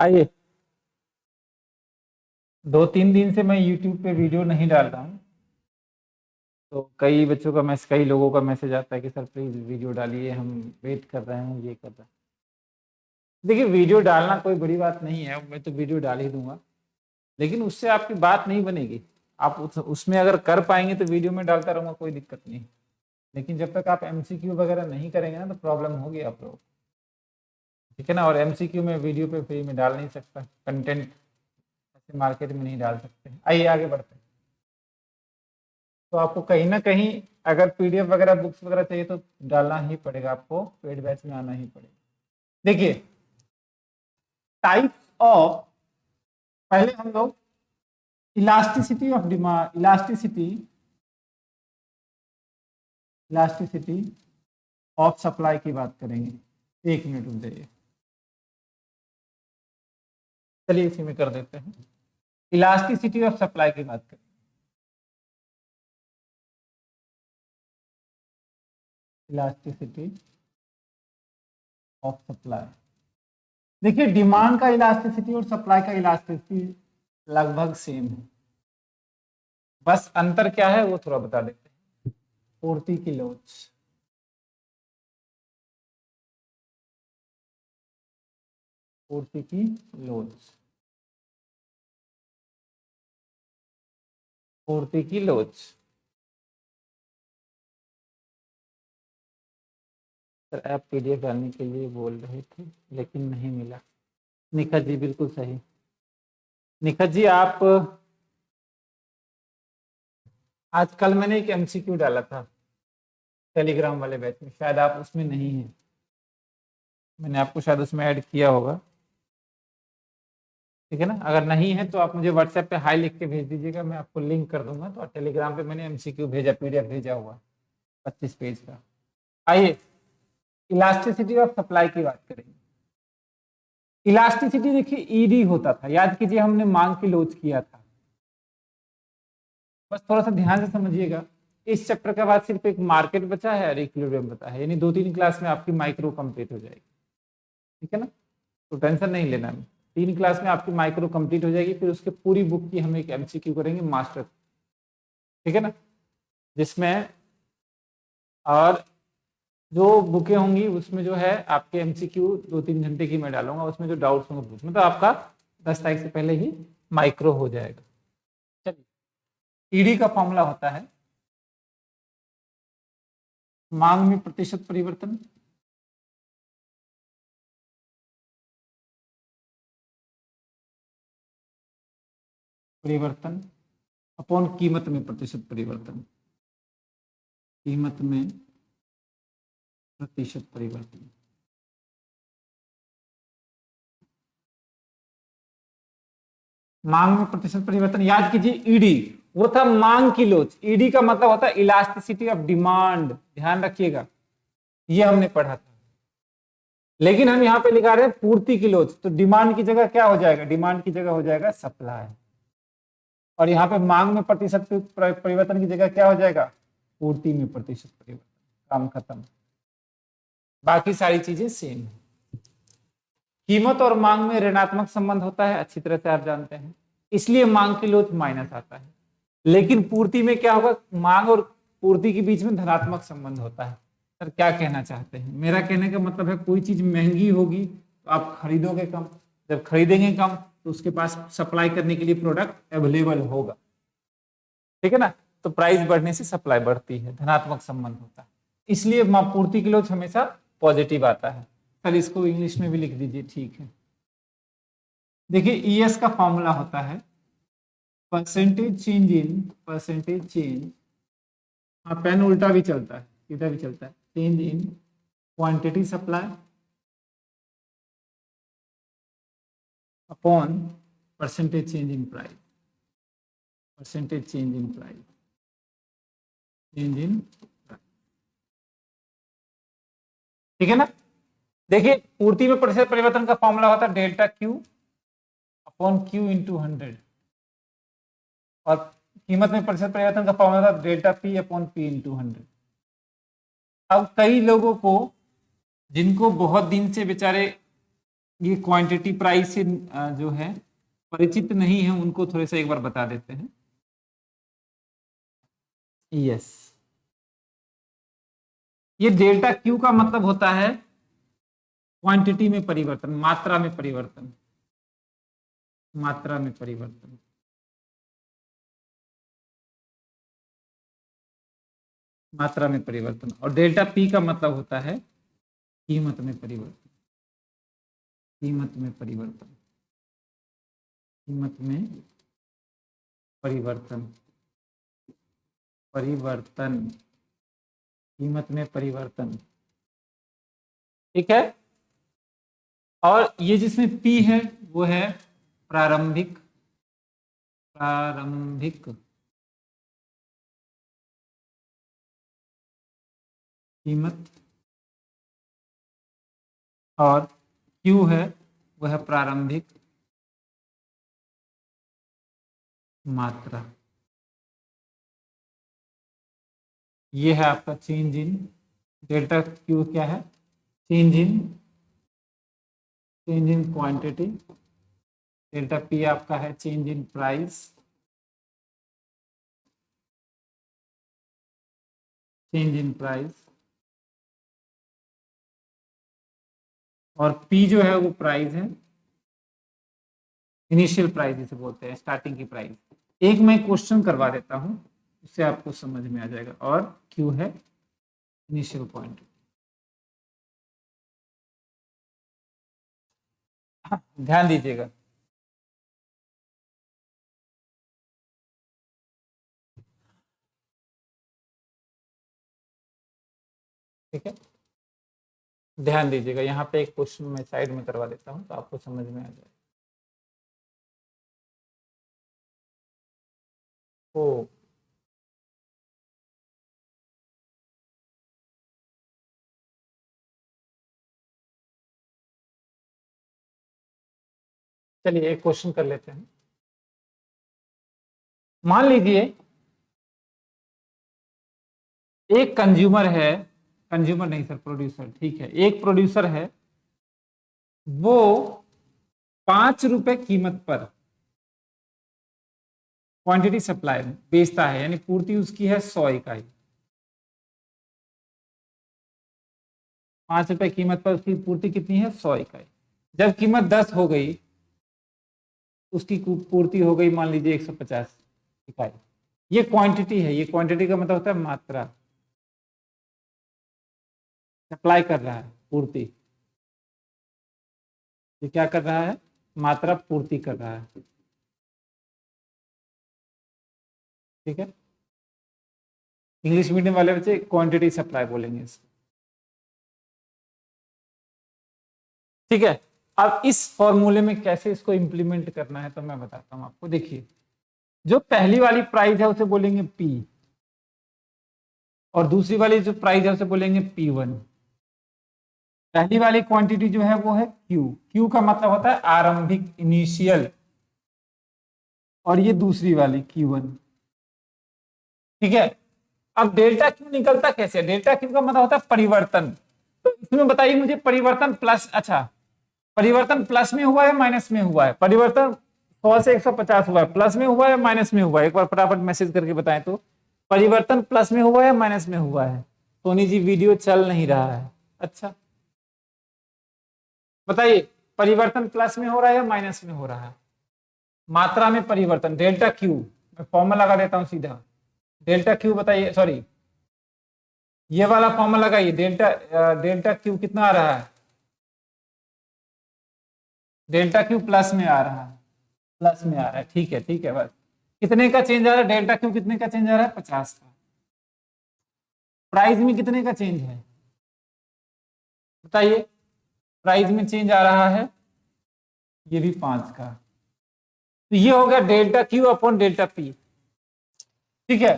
आइए, 2-3 दिन से मैं YouTube पे वीडियो नहीं डाल रहा हूँ। तो कई लोगों का मैसेज आता है कि सर प्लीज़ वीडियो डालिए, हम वेट कर रहे हैं, ये कर रहे हैं। देखिए, वीडियो डालना कोई बड़ी बात नहीं है, मैं तो वीडियो डाल ही दूंगा, लेकिन उससे आपकी बात नहीं बनेगी। आप उसमें अगर कर पाएंगे तो वीडियो में डालता रहूंगा, कोई दिक्कत नहीं। लेकिन जब तक आप MCQ वगैरह नहीं करेंगे ना तो प्रॉब्लम होगी आप लोग, ठीक है ना। और MCQ में वीडियो पे फ्री में डाल नहीं सकता, कंटेंट ऐसे मार्केट में नहीं डाल सकते। आइए आगे बढ़ते हैं। तो आपको कहीं ना कहीं अगर PDF वगैरह बुक्स वगैरह चाहिए तो डालना ही पड़ेगा, आपको पेड बैच में आना ही पड़ेगा। देखिए, टाइप्स ऑफ, पहले हम लोग elasticity of demand, elasticity of supply की बात करेंगे। 1 मिनट रुक जाइए, चलिए इसी में कर देते हैं। इलास्टिसिटी ऑफ सप्लाई की बात करें। Elasticity of supply. देखिए, डिमांड का इलास्टिसिटी और सप्लाई का इलास्टिसिटी लगभग सेम है, बस अंतर क्या है वो थोड़ा बता देते हैं। पूर्ति की लोच, पूर्ति की लोच, पूर्ति की लोच। सर आप PDF डालने के लिए बोल रहे थे लेकिन नहीं मिला। निखत जी बिल्कुल सही। निखत जी, आप आज कल मैंने एक MCQ डाला था टेलीग्राम वाले बैच में, शायद आप उसमें नहीं हैं, मैंने आपको शायद उसमें ऐड किया होगा, ठीक है ना। अगर नहीं है तो आप मुझे WhatsApp पे हाई लिख के भेज दीजिएगा, मैं आपको लिंक कर दूंगा। तो टेलीग्राम पे मैंने MCQ भेजा, PDF भेजा हुआ 25 पेज का। आइए, इलास्टिसिटी ऑफ सप्लाई की बात करेंगे। इलास्टिसिटी देखिए ED होता था, याद कीजिए हमने मांग की लोच किया था। बस थोड़ा सा ध्यान से समझिएगा, इस चैप्टर के बाद सिर्फ एक मार्केट बचा है और इक्विलिब्रियम बचा है, यानी 2-3 क्लास में आपकी माइक्रो कंप्लीट हो जाएगी, ठीक है ना। तो टेंशन नहीं लेना है, 3 क्लास में आपकी माइक्रो कंप्लीट हो जाएगी। फिर उसके पूरी बुक की हम एक MCQ करेंगे मास्टर, ठीक है ना, जिसमें और जो बुकें होंगी उसमें जो है आपके MCQ 2-3 घंटे की मैं डालूंगा, उसमें जो डाउट्स होंगे पूछना, तो आपका 10 तारीख से पहले ही माइक्रो हो जाएगा। चलिए, ED का फॉर्मूला होता है मांग में प्रतिशत परिवर्तन, अपॉन कीमत में प्रतिशत परिवर्तन, कीमत में प्रतिशत परिवर्तन। मांग में प्रतिशत परिवर्तन, याद कीजिए ED वो था मांग की लोच, ED का मतलब होता है इलास्टिसिटी ऑफ डिमांड, ध्यान रखिएगा, ये हमने पढ़ा था। लेकिन हम यहाँ पे लिखा रहे हैं पूर्ति की लोच, तो डिमांड की जगह क्या हो जाएगा, डिमांड की जगह हो जाएगा सप्लाई। और यहाँ पे मांग में प्रतिशत परिवर्तन की जगह क्या हो जाएगा, पूर्ति में प्रतिशत परिवर्तन। काम खत्म, बाकी सारी चीजें सेम है। कीमत और मांग में ऋणात्मक संबंध होता है, अच्छी तरह से आप जानते हैं, इसलिए मांग की लोच माइनस आता है। लेकिन पूर्ति में क्या होगा, मांग और पूर्ति के बीच में धनात्मक संबंध होता है। सर क्या कहना चाहते हैं, मेरा कहने का मतलब है कोई चीज महंगी होगी तो आप खरीदोगे कम, जब खरीदेंगे कम तो उसके पास सप्लाई करने के लिए प्रोडक्ट अवेलेबल होगा, ठीक है ना। तो प्राइस बढ़ने से सप्लाई बढ़ती है, धनात्मक संबंध होता है, इसलिए पूर्ति की लोच हमेशा पॉजिटिव आता है। सर इसको इंग्लिश में भी लिख दीजिए, ठीक है। देखिए, ES का फॉर्मूला होता है परसेंटेज चेंज, हाँ पेन उल्टा भी चलता है सीधा भी चलता है, change in quantity supply upon percentage change in price, percentage change in price, change in, ठीक है ना। देखिए, पूर्ति में प्रतिशत परिवर्तन का फॉर्मूला होता है delta Q upon Q into 100, और कीमत में प्रतिशत परिवर्तन का फॉर्मूला होता है delta P upon P into 100। अब कई लोगों को जिनको बहुत दिन से बेचारे ये क्वांटिटी प्राइस से जो है परिचित नहीं है उनको थोड़े सा एक बार बता देते हैं। यस, ये डेल्टा क्यू का मतलब होता है क्वांटिटी में परिवर्तन, मात्रा में परिवर्तन, मात्रा में परिवर्तन। मात्रा में परिवर्तन। और डेल्टा पी का मतलब होता है कीमत में परिवर्तन, कीमत में परिवर्तन, कीमत में परिवर्तन, परिवर्तन, कीमत में परिवर्तन। ठीक है। और ये जिसमें पी है वो है प्रारंभिक, प्रारंभिक कीमत, और क्यू है वो है प्रारंभिक मात्रा। ये है आपका चेंज इन, डेल्टा क्यू क्या है? Change in quantity. Delta P आपका है change in price, change in price. और पी जो है वो प्राइस है, इनिशियल प्राइस जिसे बोलते हैं, स्टार्टिंग की प्राइस। एक मैं क्वेश्चन करवा देता हूं, उससे आपको समझ में आ जाएगा। और क्यू है इनिशियल पॉइंट। ध्यान दीजिएगा। ठीक है, ध्यान दीजिएगा। यहाँ पे एक क्वेश्चन मैं साइड में करवा देता हूँ तो आपको समझ में आ जाएगा। ओ, चलिए एक क्वेश्चन कर लेते हैं। मान लीजिए एक कंज्यूमर है, कंज्यूमर नहीं सर, प्रोड्यूसर। ठीक है, एक प्रोड्यूसर है, वो 5 रुपए कीमत पर क्वांटिटी सप्लाई बेचता है, यानी पूर्ति उसकी है 100 इकाई। 5 रुपए कीमत पर उसकी पूर्ति कितनी है? 100 इकाई। जब कीमत 10 हो गई, उसकी पूर्ति हो गई मान लीजिए 150 इकाई। ये क्वांटिटी है, ये क्वांटिटी का मतलब होता है मात्रा। सप्लाई कर रहा है, पूर्ति। ये क्या कर रहा है? मात्रा पूर्ति कर रहा है। ठीक है, इंग्लिश मीडियम वाले बच्चे क्वांटिटी सप्लाई बोलेंगे इसको। ठीक है, अब इस फॉर्मूले में कैसे इसको इंप्लीमेंट करना है तो मैं बताता हूं आपको। देखिए, जो पहली वाली प्राइस है उसे बोलेंगे पी, और दूसरी वाली जो प्राइस है उसे बोलेंगे P1। पहली वाली क्वांटिटी जो है वो है क्यू, क्यू का मतलब होता है आरंभिक, इनिशियल। और ये दूसरी वाली Q1। ठीक है, अब डेल्टा क्यू निकलता कैसे? डेल्टा क्यू का मतलब होता है परिवर्तन। तो इसमें बताइए मुझे, परिवर्तन प्लस, अच्छा परिवर्तन प्लस में हुआ है माइनस में हुआ है? परिवर्तन 100 से 150 हुआ है, प्लस में हुआ है माइनस में हुआ है? एक बार फटाफट मैसेज करके बताएं तो। परिवर्तन प्लस में हुआ है माइनस में हुआ है? सोनी जी वीडियो चल नहीं रहा है। अच्छा बताइए, परिवर्तन प्लस में हो रहा है या माइनस में हो रहा है? मात्रा में परिवर्तन, डेल्टा क्यू। मैं फॉर्मूला लगा देता हूं सीधा। डेल्टा क्यू बताइए, सॉरी ये वाला फॉर्मूला लगाइए। डेल्टा क्यू कितना आ रहा है? डेल्टा क्यू प्लस में आ रहा है, प्लस में आ रहा है। ठीक है, ठीक है, बस कितने का चेंज आ रहा है? डेल्टा क्यू कितने का चेंज आ रहा है? 50 का। प्राइस में कितने का चेंज है बताइए? प्राइस में चेंज आ रहा है, ये भी 5 का। तो ये हो गया delta Q upon delta P. ठीक है,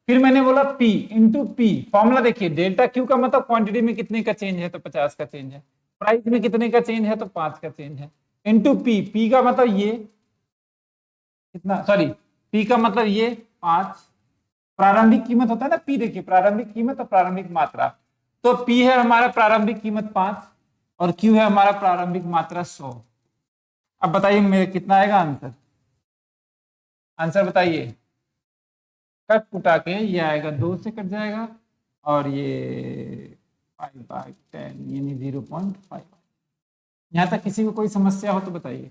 फिर मैंने बोला P इंटू पी। फॉर्मूला देखिए, डेल्टा क्यू का मतलब क्वांटिटी में कितने का चेंज है तो 50 का चेंज है, प्राइस में कितने का चेंज है तो 5 का चेंज है, इंटू पी। पी का मतलब ये कितना, सॉरी पी का मतलब ये 5। प्रारंभिक कीमत होता है ना पी, देखिए प्रारंभिक कीमत और प्रारंभिक मात्रा। तो पी है हमारा प्रारंभिक कीमत 5, और Q है हमारा प्रारंभिक मात्रा 100। अब बताइए मेरे कितना आएगा आंसर, आंसर बताइए। कट कुटा के ये आएगा 2 से कट जाएगा और ये 5/10 यानी 0.5। यहाँ तक किसी को कोई समस्या हो तो बताइए।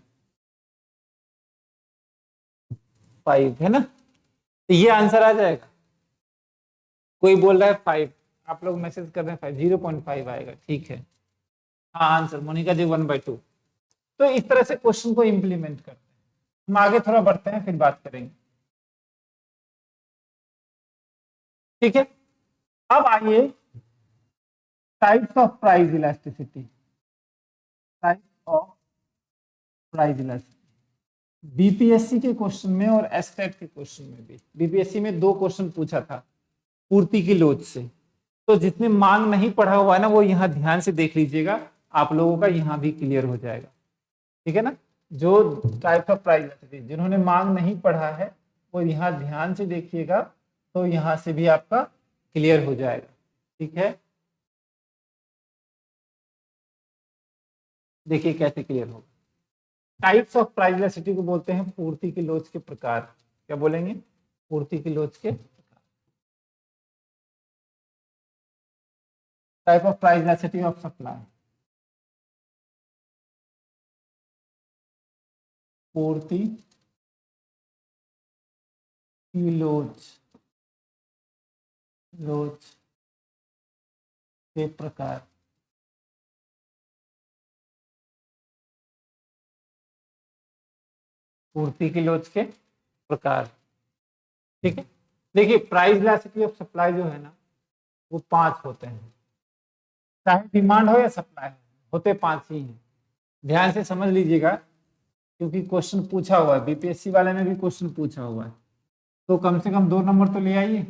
5 है ना, तो ये आंसर आ जाएगा। कोई बोल रहा है 5, आप लोग मैसेज कर रहे हैं 5, 0.5 आएगा, ठीक है। हाँ आंसर मोनिका जी 1/2। तो इस तरह से क्वेश्चन को इम्प्लीमेंट करते हैं। हम आगे थोड़ा बढ़ते हैं फिर बात करेंगे, ठीक है। अब आइए types of price elasticity, types of price elasticity BPSC के क्वेश्चन में और एसटेट के क्वेश्चन में भी। बीपीएससी में 2 क्वेश्चन पूछा था पूर्ति की लोच से, तो जिसने मांग नहीं पढ़ा हुआ है ना वो यहाँ ध्यान से देख लीजिएगा, आप लोगों का यहाँ भी क्लियर हो जाएगा, ठीक है ना। जो टाइप ऑफ प्राइस इलास्टिसिटी जिन्होंने मांग नहीं पढ़ा है वो यहाँ ध्यान से देखिएगा, तो यहाँ से भी आपका क्लियर हो जाएगा, ठीक है। देखिए कैसे क्लियर होगा। टाइप्स ऑफ प्राइस इलास्टिसिटी को बोलते हैं पूर्ति की लोच के प्रकार। क्या बोलेंगे? पूर्ति की लोच के प्रकार। Type of price elasticity of supply, पूर्ति की लोच, लोच के प्रकार। पूर्ति की लोच के प्रकार, ठीक है। देखिए प्राइस इलास्टिसिटी ऑफ सप्लाई जो है ना वो 5 होते हैं, चाहे डिमांड हो या सप्लाई होते 5 ही हैं। ध्यान से समझ लीजिएगा क्योंकि क्वेश्चन पूछा हुआ है, बीपीएससी वाले में भी क्वेश्चन पूछा हुआ है, तो कम से कम 2 नंबर तो ले आइए,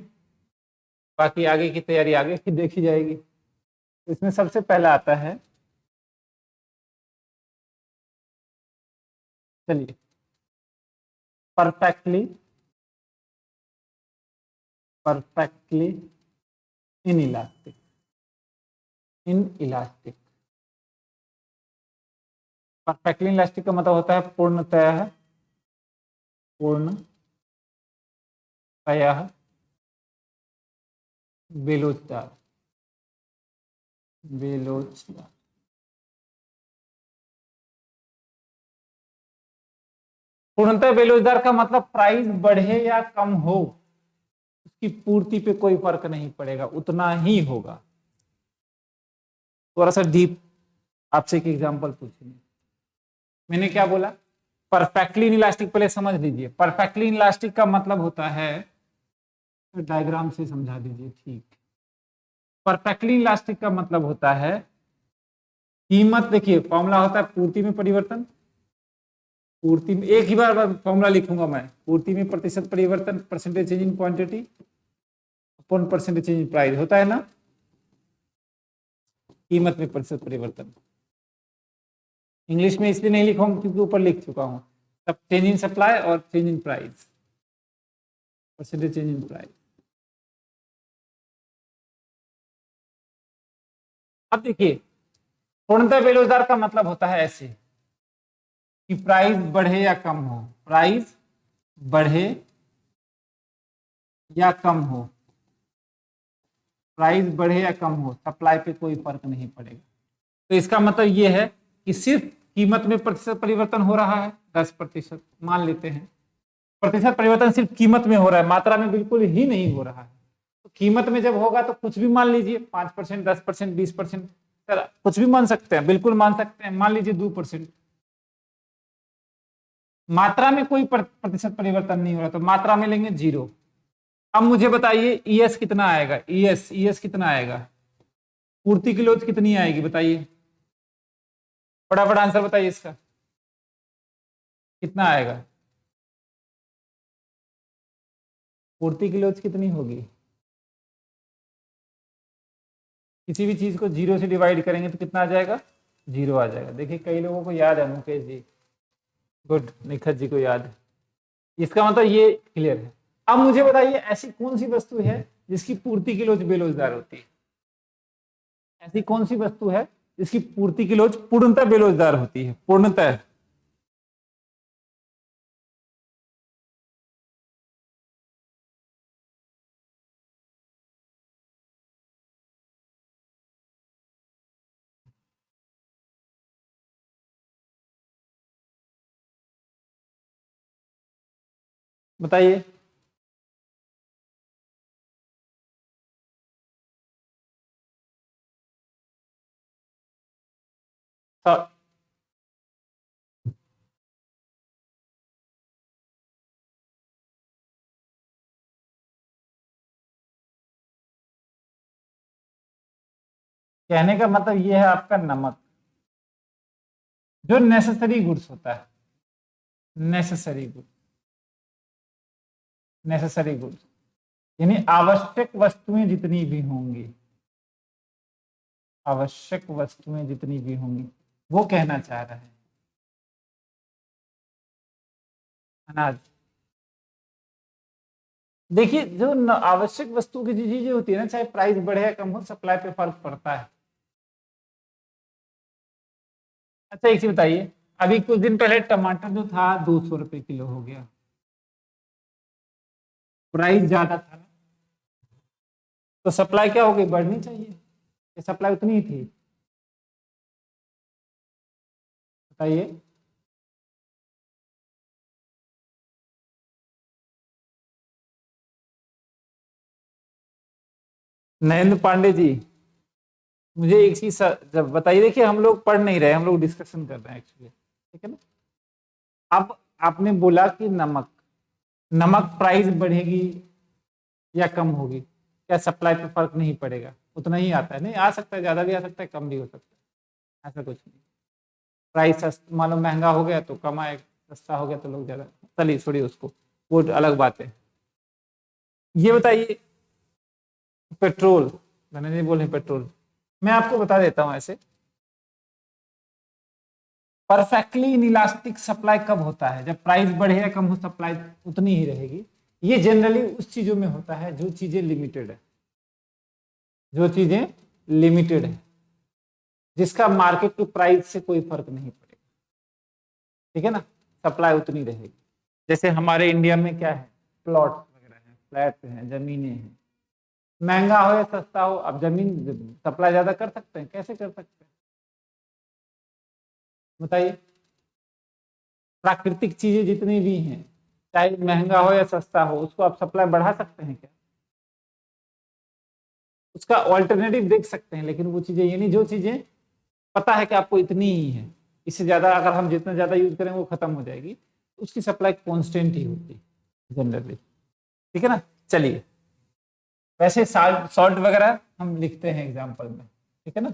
बाकी आगे की तैयारी आगे की देखी जाएगी। इसमें सबसे पहला आता है, चलिए, perfectly inelastic. Inelastic, perfectly elastic का मतलब होता है पूर्णतः, पूर्णतः बेलोचदार, बेलोचदार। पूर्णतः बेलोचदार का मतलब प्राइस बढ़े या कम हो उसकी पूर्ति पे कोई फर्क नहीं पड़ेगा, उतना ही होगा। थोड़ा सा डीप आपसे एक एग्जांपल पूछेंगे। मैंने क्या बोला? परफेक्टली इनइलास्टिक, पहले समझ लीजिए। परफेक्टली इनइलास्टिक का मतलब होता है, डायग्राम से समझा दीजिए, ठीक। परफेक्टली इलास्टिक का मतलब होता है कीमत, देखिए फॉर्मूला होता है पूर्ति में परिवर्तन, पूर्ति में एक ही बार फॉर्मूला लिखूंगा मैं, पूर्ति में प्रतिशत परिवर्तन, percentage change in quantity upon percentage change in price, होता है ना। कीमत में प्रतिशत परिवर्तन इंग्लिश में इसलिए नहीं लिखूंगा क्योंकि ऊपर लिख चुका हूं, तब चेंज इन सप्लाई और change in price, percentage change in price. अब देखिए पूर्णतः बेरोजगार का मतलब होता है ऐसे कि प्राइस बढ़े या कम हो, प्राइस बढ़े या कम हो, प्राइस बढ़े या कम हो, सप्लाई पे कोई फर्क नहीं पड़ेगा। तो इसका मतलब ये है कि सिर्फ कीमत में प्रतिशत परिवर्तन हो रहा है 10%, मान लेते हैं प्रतिशत परिवर्तन सिर्फ कीमत में हो रहा है, मात्रा में बिल्कुल ही नहीं हो रहा है। तो कीमत में जब होगा तो कुछ भी मान लीजिए, 5%, 10%, 20%, सर कुछ भी मान सकते हैं, बिल्कुल मान सकते हैं, मान लीजिए 2%। मात्रा में कोई प्रतिशत परिवर्तन नहीं हो रहा तो मात्रा में लेंगे 0। अब मुझे बताइए ईएस कितना आएगा, ईएस कितना आएगा, पूर्ति की लोच कितनी आएगी बताइए, फटाफट आंसर बताइए इसका, कितना आएगा? पूर्ति की लोच कितनी होगी? किसी भी चीज को 0 से डिवाइड करेंगे तो कितना आ जाएगा? 0 आ जाएगा। देखिए कई लोगों को याद है, मुकेश जी गुड, निखत जी को याद है, इसका मतलब ये क्लियर है। अब मुझे बताइए ऐसी कौन सी वस्तु है जिसकी पूर्ति की लोच बेलोचदार होती है? ऐसी कौन सी वस्तु है इसकी पूर्ति की लोच पूर्णतः बेलोचदार होती है, पूर्णतः। बताइए। हाँ, कहने का मतलब ये है आपका नमक, जो नेसेसरी गुड्स होता है, नेसेसरी गुड्स, नेसेसरी गुड्स यानी आवश्यक वस्तुएं जितनी भी होंगी, आवश्यक वस्तुएं जितनी भी होंगी, वो कहना चाह रहा है अनाज। देखिए, जो आवश्यक वस्तु की चीजें होती है ना, चाहे प्राइस बढ़े या कम हो, सप्लाई पे फर्क पड़ता है। अच्छा एक चीज बताइए, अभी कुछ दिन पहले टमाटर जो था 200 रुपए किलो हो गया, प्राइस ज्यादा था ना, तो सप्लाई क्या हो गई, बढ़नी चाहिए, सप्लाई उतनी ही थी। बताइए। नरेंद्र पांडे जी, मुझे एक चीज जब बताइए, देखिए हम लोग पढ़ नहीं रहे, हम लोग डिस्कशन कर रहे हैं एक्चुअली, ठीक है ना। अब आपने बोला कि नमक, नमक प्राइस बढ़ेगी या कम होगी, क्या सप्लाई पे फर्क नहीं पड़ेगा, उतना ही आता है, नहीं आ सकता है, ज्यादा भी आ सकता है, कम भी हो सकता है, ऐसा कुछ नहीं। प्राइस मान लो महंगा हो गया तो कम आएगा, सस्ता हो गया तो लोग ज्यादा, चलिए छोड़िए उसको, वो अलग बात है। ये बताइए, पेट्रोल, मैंने नहीं बोले पेट्रोल, मैं आपको बता देता हूं ऐसे, परफेक्टली इनइलास्टिक सप्लाई कब होता है, जब प्राइस बढ़े या कम हो, सप्लाई उतनी ही रहेगी। ये जनरली उस चीजों में होता है जो चीजें लिमिटेड है, जो चीजें लिमिटेड है, जिसका मार्केट टू प्राइस से कोई फर्क नहीं पड़ेगा, ठीक है ना, सप्लाई उतनी रहेगी। जैसे हमारे इंडिया में क्या है, प्लॉट वगैरह है, फ्लैट हैं, जमीनें हैं, महंगा हो या सस्ता हो, अब जमीन सप्लाई ज्यादा कर सकते हैं, कैसे कर सकते हैं, बताइए। प्राकृतिक चीजें जितनी भी हैं, चाहे महंगा हो या सस्ता हो, उसको आप सप्लाई बढ़ा सकते हैं क्या, उसका ऑल्टरनेटिव देख सकते हैं, लेकिन वो चीजें यानी जो चीजें पता है कि आपको इतनी ही है, इससे ज्यादा अगर हम जितना ज्यादा यूज करेंगे वो खत्म हो जाएगी, उसकी सप्लाई कांस्टेंट ही होती है जनरली, ठीक है ना। चलिए, वैसे साल्ट सॉल्ट वगैरह हम लिखते हैं एग्जाम्पल में, ठीक है ना,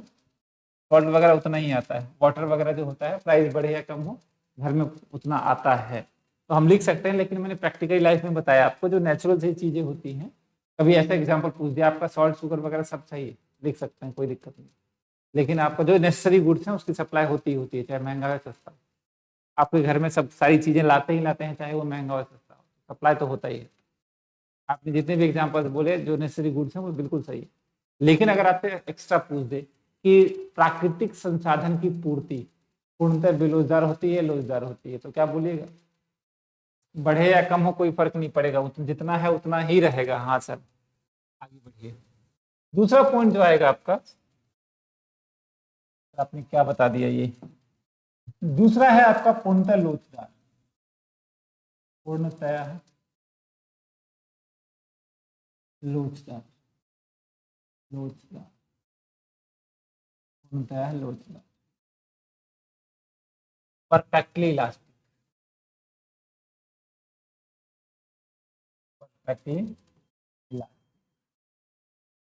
सॉल्ट वगैरह उतना ही आता है, वाटर वगैरह जो होता है प्राइस बढ़े या कम हो, घर में उतना आता है, तो हम लिख सकते हैं। लेकिन मैंने प्रैक्टिकल लाइफ में बताया आपको, जो नेचुरल से चीजें होती हैं, कभी ऐसा एग्जाम्पल पूछ दिया आपका, सॉल्ट शुगर वगैरह सब चाहिए, लिख सकते हैं, कोई दिक्कत नहीं। लेकिन आपका जो नेसेसरी गुड्स हैं उसकी सप्लाई होती ही होती है, चाहे महंगा हो सस्ता हो, आपके घर में सब सारी चीजें लाते ही लाते हैं, चाहे वो महंगा हो सस्ता हो, सप्लाई तो होता ही है। आपने जितने भी एग्जाम्पल्स बोले जो नेसेसरी गुड्स हैं वो बिल्कुल सही है। लेकिन अगर आपसे एक्स्ट्रा पूछ दे कि प्राकृतिक संसाधन की पूर्ति पूर्णतः बेरोजगार होती है, रोजगार होती है, तो क्या बोलिएगा, बढ़े या कम हो कोई फर्क नहीं पड़ेगा, जितना है उतना ही रहेगा। हाँ सर, आगे बढ़िए। दूसरा पॉइंट जो आएगा आपका, आपने क्या बता दिया, ये दूसरा है आपका पूर्णतः लोचदार, पूर्णतः लोचदार, लोचदार, पूर्णतः लोचदार, परफेक्टली इलास्टिक, परफेक्टली इलास्टिक।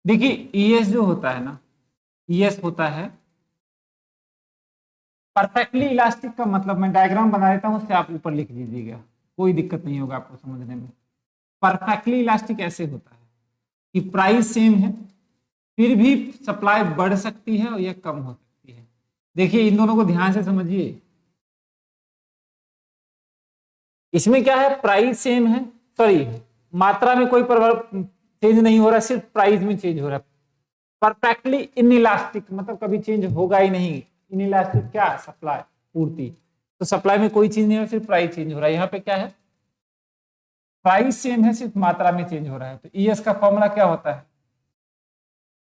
देखिए ईएस जो होता है ना, ईएस होता है परफेक्टली इलास्टिक का मतलब, मैं डायग्राम बना देता हूं, उससे आप ऊपर लिख लीजिएगा, कोई दिक्कत नहीं होगा आपको समझने में। परफेक्टली इलास्टिक ऐसे होता है कि प्राइस सेम है, फिर भी सप्लाई बढ़ सकती है और यह कम हो सकती है। देखिए इन दोनों को ध्यान से समझिए, इसमें क्या है, प्राइस सेम है, सॉरी मात्रा में कोई चेंज नहीं हो रहा, सिर्फ प्राइस में चेंज हो रहा है, परफेक्टली इनइलास्टिक मतलब कभी चेंज होगा ही नहीं। इनइलास्टिक क्या? सप्लाई, पूर्ति। तो सप्लाई में कोई चेंज नहीं हो रहा, सिर्फ प्राइस चेंज हो रहा है। यहाँ पे क्या है? प्राइस सेम है, सिर्फ मात्रा में चेंज हो रहा है। तो ईएस का फॉर्मूला क्या होता है?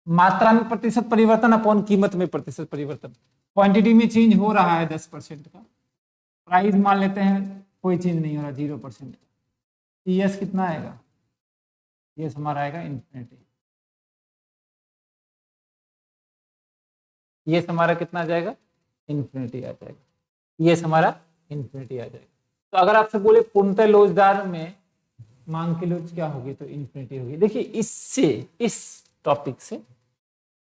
मात्रा में प्रतिशत परिवर्तन अपॉन कीमत में प्रतिशत परिवर्तन। क्वांटिटी में चेंज हो रहा है 10% का, प्राइस मान लेते हैं कोई चेंज नहीं हो रहा 0% का, ईएस कितना आएगा? ईएस हमारा आएगा इन्फिनिटी। ईएस हमारा कितना आ जाएगा? इन्फिनिटी आ जाएगा। ईएस हमारा इन्फिनिटी आ जाएगा। तो अगर आपसे बोले पूर्णतः लोचदार में मांग की लोच क्या होगी, तो इन्फिनिटी होगी। देखिए इससे, इस टॉपिक से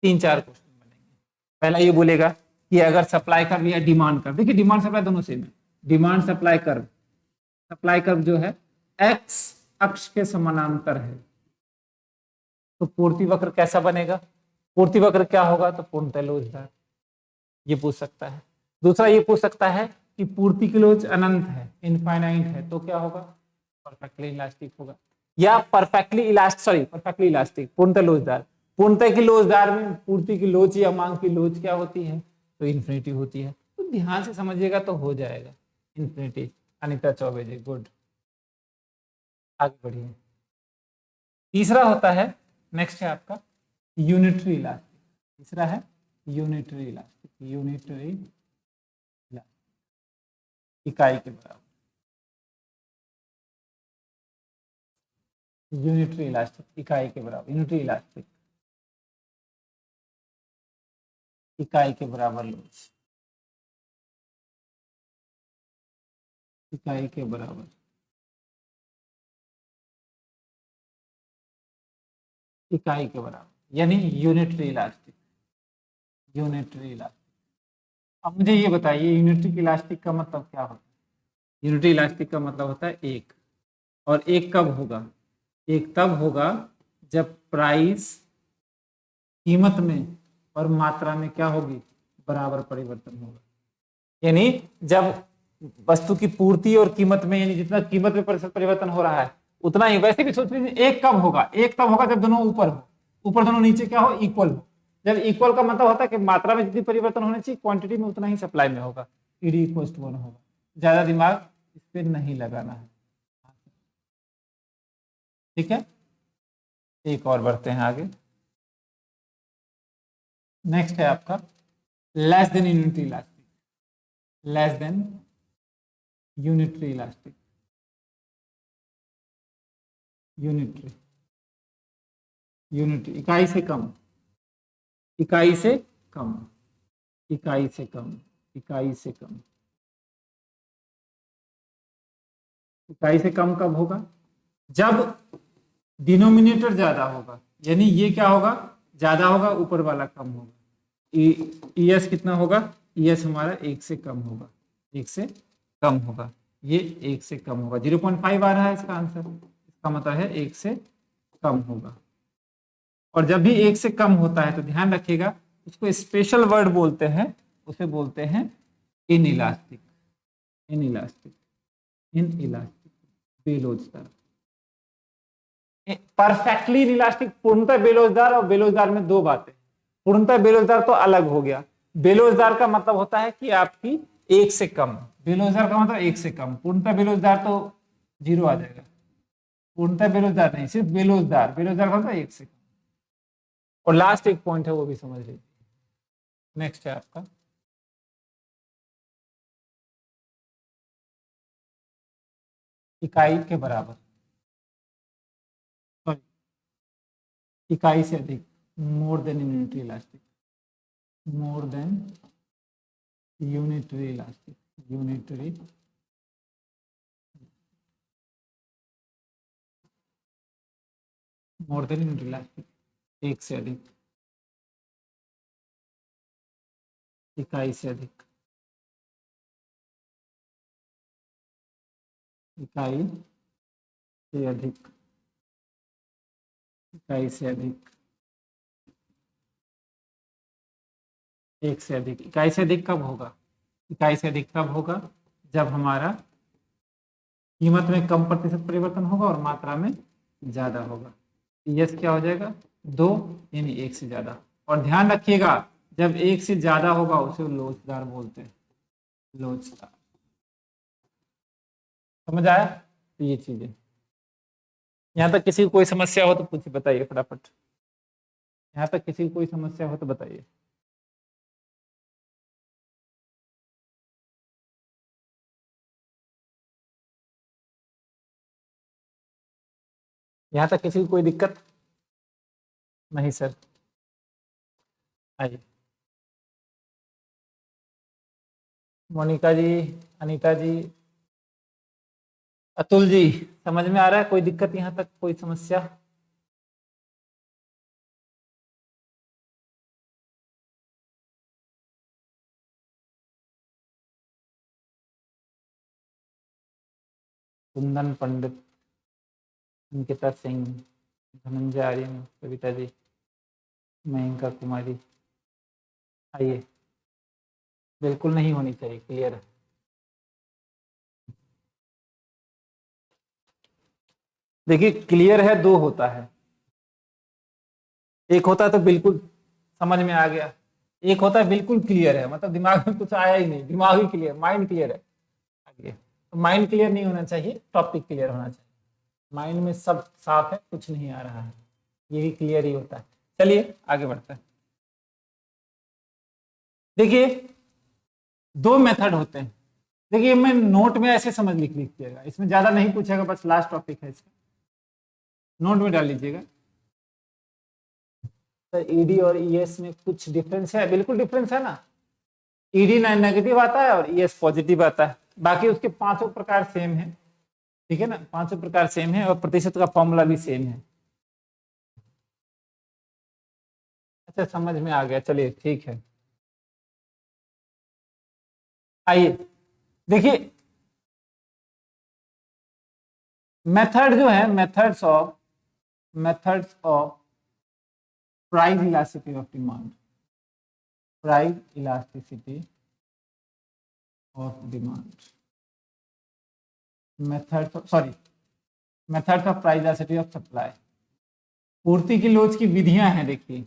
3-4 क्वेश्चन बनेंगे। पहला ये बोलेगा कि अगर सप्लाई कर्व या डिमांड कर्व, देखिए डिमांड सप्लाई दोनों सेम है। डिमांड सप्लाई कर्व जो है एक्स अक्ष के समानांतर है, तो पूर्ति वक्र कैसा बनेगा? पूर्ति वक्र क्या होगा? तो पूर्णतः लोचदार। ये पूछ सकता है। दूसरा ये पूछ सकता है कि पूर्ति की लोच अनंत है, इनफाइनाइट है, तो क्या होगा? परफेक्टली इलास्टिक होगा। या परफेक्टली इलास्टिक, पूर्णतः लोचदार। पूर्णतः की लोचदार में पूर्ति की लोच या मांग की लोच क्या होती है? तो इन्फिनिटी होती है। तो ध्यान से समझिएगा तो हो जाएगा इन्फिनिटी। अनिता चौबे जी, गुड। आगे बढ़िए। तीसरा होता है, नेक्स्ट है आपका यूनिटरी इलास्टिक। तीसरा है यूनिटरी इलास्टिक। यूनिटरी इकाई के बराबर। यूनिटरी इलास्टिक इकाई के बराबर। यूनिटरी इलास्टिक इकाई के बराबर लोच, इकाई के बराबर, इकाई के बराबर, यानी यूनिटरी इलास्टिक। Unitary elastic. अब मुझे ये बताइए यूनिटरी इलास्टिक का मतलब क्या होता है? यूनिटरी इलास्टिक का मतलब होता है एक। और एक कब होगा? एक तब होगा जब प्राइस कीमत में और मात्रा में क्या होगी? बराबर परिवर्तन होगा। यानी जब वस्तु की पूर्ति और कीमत में, यानी जितना कीमत में प्रतिशत परिवर्तन हो रहा है उतना ही, वैसे भी सोच लीजिए एक कब होगा? एक तब होगा जब दोनों ऊपर हो, ऊपर दोनों नीचे क्या हो? इक्वल हो। जब इक्वल का मतलब होता है कि मात्रा में जितनी परिवर्तन होना चाहिए क्वांटिटी में उतना ही सप्लाई में होगा। ईडी इक्वल टू 1 होगा। ज्यादा दिमाग इस पर नहीं लगाना है, ठीक है। एक और बढ़ते हैं आगे। नेक्स्ट है आपका less than unitary elastic. Less than unitary elastic. Unitary, unitary इकाई से कम, इकाई से कम, इकाई से कम, इकाई से कम। इकाई से कम कब होगा? जब डिनोमिनेटर ज्यादा होगा, यानी ये क्या होगा? ज्यादा होगा, ऊपर वाला कम होगा। ईएस कितना होगा? ईएस हमारा 1 से कम होगा, 1 से कम होगा। ये 1 से कम होगा। 0.5 आ रहा है इसका आंसर, इसका मतलब है 1 से कम होगा। और जब भी 1 से कम होता है तो ध्यान रखिएगा उसको स्पेशल वर्ड बोलते हैं, उसे बोलते हैं इनइलास्टिक। इनइलास्टिक, इनइलास्टिक, बेलोचदार। परफेक्टली इनइलास्टिक, पूर्णतः बेलोचदार। और बेलोचदार में दो बातें। पूर्णतः बेलोचदार तो अलग हो गया। बेलोचदार का मतलब होता है कि आपकी 1 से कम। बेलोचदार का मतलब 1 से कम। पूर्णतः बेलोचदार तो 0 आ जाएगा। पूर्णतः बेरोजगार नहीं, सिर्फ बेरोजगार। बेरोजगार का मतलब 1 से कम। और लास्ट एक पॉइंट है वो भी समझ लीजिए। नेक्स्ट है आपका इकाई के बराबर, सॉरी इकाई से अधिक, more than unitary elastic, more than unitary elastic, unitary more than unitary elastic, एक से अधिक, इकाई से अधिक, इकाई से अधिक, इकाई से अधिक, एक से अधिक। इकाई से अधिक कब होगा? इकाई से अधिक तब होगा जब हमारा कीमत में कम प्रतिशत परिवर्तन होगा और मात्रा में ज्यादा होगा। यस क्या हो जाएगा? 2, यानी 1 से ज्यादा। और ध्यान रखिएगा जब एक से ज्यादा होगा उसे लोचदार बोलते हैं, लोचदार। समझ आया? तो ये चीजें, यहाँ तक किसी को कोई समस्या हो तो पूछिए, बताइए फटाफट। यहाँ तक किसी को कोई समस्या हो तो बताइए। यहाँ तक किसी को कोई दिक्कत नहीं? सर आइए। मोनिका जी, अनीता जी, अतुल जी, समझ में आ रहा है? कोई दिक्कत यहाँ तक, कोई समस्या? कुंदन पंडित, अंकिता सिंह, धनंजय आर्यन, कविता जी, मयंका कुमारी, आइए। बिल्कुल नहीं होनी चाहिए, क्लियर है। देखिए क्लियर है, दो होता है, एक होता है तो बिल्कुल समझ में आ गया, एक होता है बिल्कुल क्लियर है, मतलब दिमाग में कुछ आया ही नहीं, दिमाग ही क्लियर, माइंड क्लियर है। आगे तो माइंड क्लियर नहीं होना चाहिए, टॉपिक क्लियर होना चाहिए। माइंड में सब साफ है, कुछ नहीं आ रहा है, ये भी क्लियर ही होता है। चलिए आगे बढ़ते हैं। देखिए दो मेथड होते हैं। देखिए मैं नोट में ऐसे समझ लिख लीजिएगा, इसमें ज्यादा नहीं पूछेगा, बस लास्ट टॉपिक है इसका, नोट में डाल लीजिएगा। सर ईडी और ईएस में कुछ डिफरेंस है? बिल्कुल डिफरेंस है ना। ईडी नेगेटिव आता है और ईएस पॉजिटिव आता है, बाकी उसके पांचों प्रकार सेम है, ठीक है ना, पांचों प्रकार सेम है और प्रतिशत का फॉर्मूला भी सेम है। अच्छा समझ में आ गया, चलिए ठीक है। आइए देखिए मेथड जो है, methods of price elasticity of demand, price elasticity of demand, methods of price elasticity of supply. पूर्ति की लोच की विधियां हैं। देखिए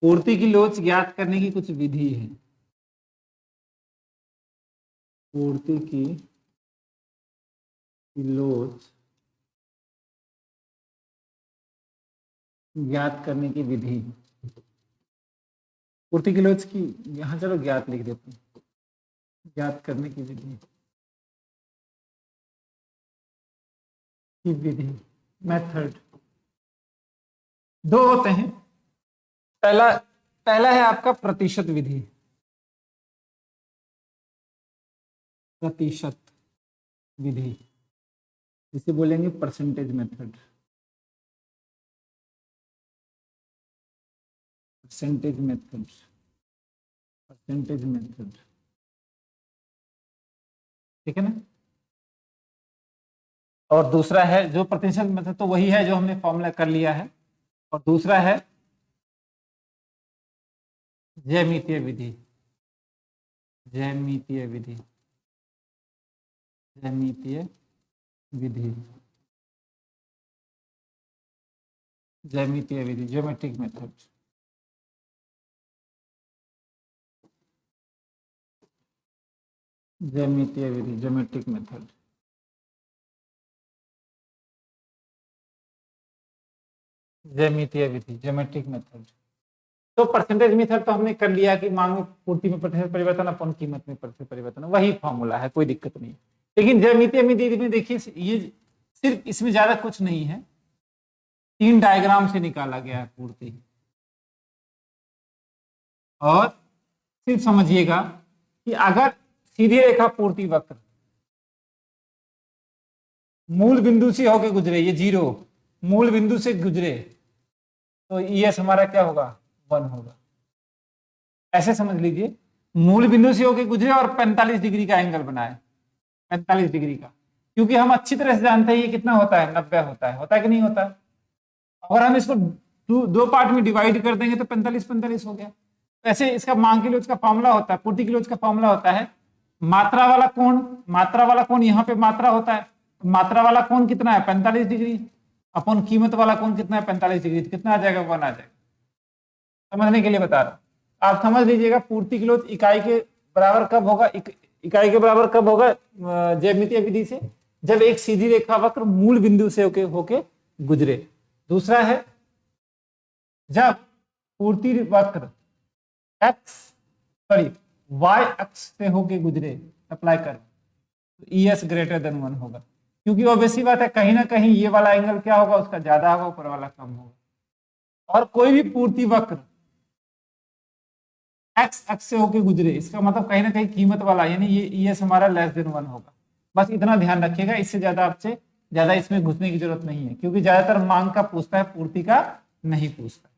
पूर्ति की लोच ज्ञात करने की कुछ विधि है। पूर्ति की लोच ज्ञात करने की विधि, पूर्ति की लोच की, यहां चलो ज्ञात लिख देते हैं, ज्ञात करने की विधि, मेथड दो होते हैं। पहला पहला है आपका प्रतिशत विधि, प्रतिशत विधि, इसे बोलेंगे percentage method, percentage method, percentage method, ठीक है ना। और दूसरा है जो प्रतिशत मेथड, तो वही है जो हमने फॉर्मूला कर लिया है। और दूसरा है ज्यामितीय विधि, ज्यामितीय विधि, ज्यामितीय विधि, ज्यामितीय विधि, ज्योमेट्रिक मेथड, ज्यामितीय विधि, ज्योमेट्रिक मेथड, ज्यामितीय विधि, ज्योमेट्रिक मेथड। तो परसेंटेज मेथड तो हमने कर लिया कि मांग में पूर्ति में प्रतिशत परिवर्तन अपन कीमत में प्रतिशत परिवर्तन, वही फॉर्मूला है, कोई दिक्कत नहीं। लेकिन ज्यामितीय विधि में देखिए ये सिर्फ इसमें ज्यादा कुछ नहीं है, 3 डायग्राम से निकाला गया है पूर्ति। और सिर्फ समझिएगा कि अगर सीधी रेखा पूर्ति वक्र मूल बिंदु से होकर गुजरे, ये 0 मूल बिंदु से गुजरे, तो ईएस हमारा क्या होगा? 1 होगा। ऐसे समझ लीजिए, मूल बिंदु से होकर गुजरे और 45 डिग्री का एंगल बनाए, 45 डिग्री का, क्योंकि हम अच्छी तरह से जानते हैं ये कितना होता है, 90 होता है कि नहीं होता? अगर हम इसको दो पार्ट में डिवाइड कर देंगे तो 45-45 हो गया। ऐसे इसका मांग की लोच का फॉर्मूला होता है, पूर्ति की लोच का फॉर्मूला होता है मात्रा वाला कोण, मात्रा वाला कोण यहाँ पे मात्रा होता है, मात्रा वाला कोण कितना है? 45 डिग्री। अपन कीमत वाला कोण कितना है 45 डिग्री, तो कितना आ जाएगा 1 आ जाएगा। समझने के लिए बता रहा हूं, आप समझ लीजिएगा पूर्ति की लोच इकाई के बराबर कब होगा, इकाई के बराबर कब होगा ज्यामितीय विधि से, जब एक सीधी रेखा वक्र मूल बिंदु से होके गुजरे। दूसरा है जब पूर्ति वक्र एक्स सॉरी वाई अक्ष से होके गुजरे सप्लाई कर, तो ES ग्रेटर देन 1 होगा, क्योंकि ऑब्वियसली बात है कहीं ना कहीं ये वाला एंगल क्या होगा, उसका ज्यादा होगा, ऊपर वाला कम होगा। और कोई भी पूर्ति वक्र एक्स अक्ष से होके गुजरे, इसका मतलब कहीं ना कहीं कीमत वाला, यानी ये ES हमारा लेस देन 1 होगा। बस इतना ध्यान रखिएगा, इससे ज्यादा आपसे ज्यादा इसमें घुसने की जरूरत नहीं है, क्योंकि ज्यादातर मांग का पूछता है, पूर्ति का नहीं पूछता।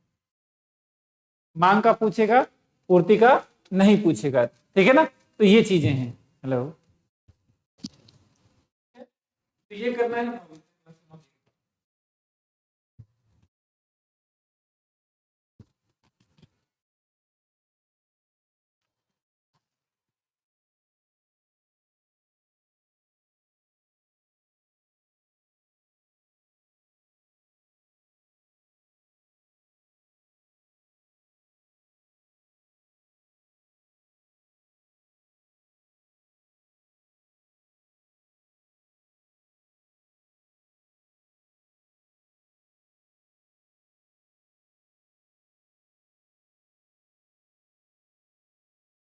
मांग का पूछेगा, पूर्ति का नहीं पूछेगा, ठीक है ना। तो ये चीजें हैं। हेलो, तो ये करना है।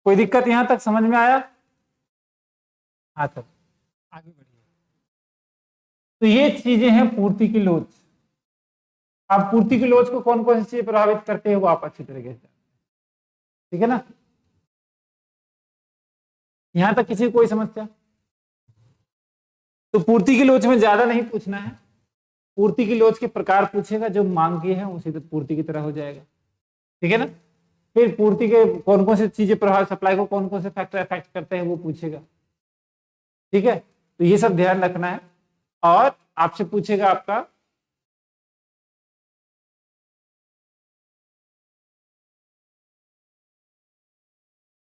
कोई दिक्कत यहां तक समझ में आया? हाँ सर, आगे बढ़िए। तो ये चीजें हैं पूर्ति की लोच। अब पूर्ति की लोच को कौन कौन सी चीजें प्रभावित करते हैं वो आप अच्छी तरीके से, ठीक है ना। यहां तक किसी को कोई समस्या? तो पूर्ति की लोच में ज्यादा नहीं पूछना है, पूर्ति की लोच के प्रकार पूछेगा, जो मांग की है उसी पूर्ति की तरह हो जाएगा, ठीक है ना। फिर पूर्ति के कौन कौन सी चीजें प्रभावित, सप्लाई को कौन कौन से फैक्टर अफेक्ट करते हैं वो पूछेगा, ठीक है। तो ये सब ध्यान रखना है। और आपसे पूछेगा आपका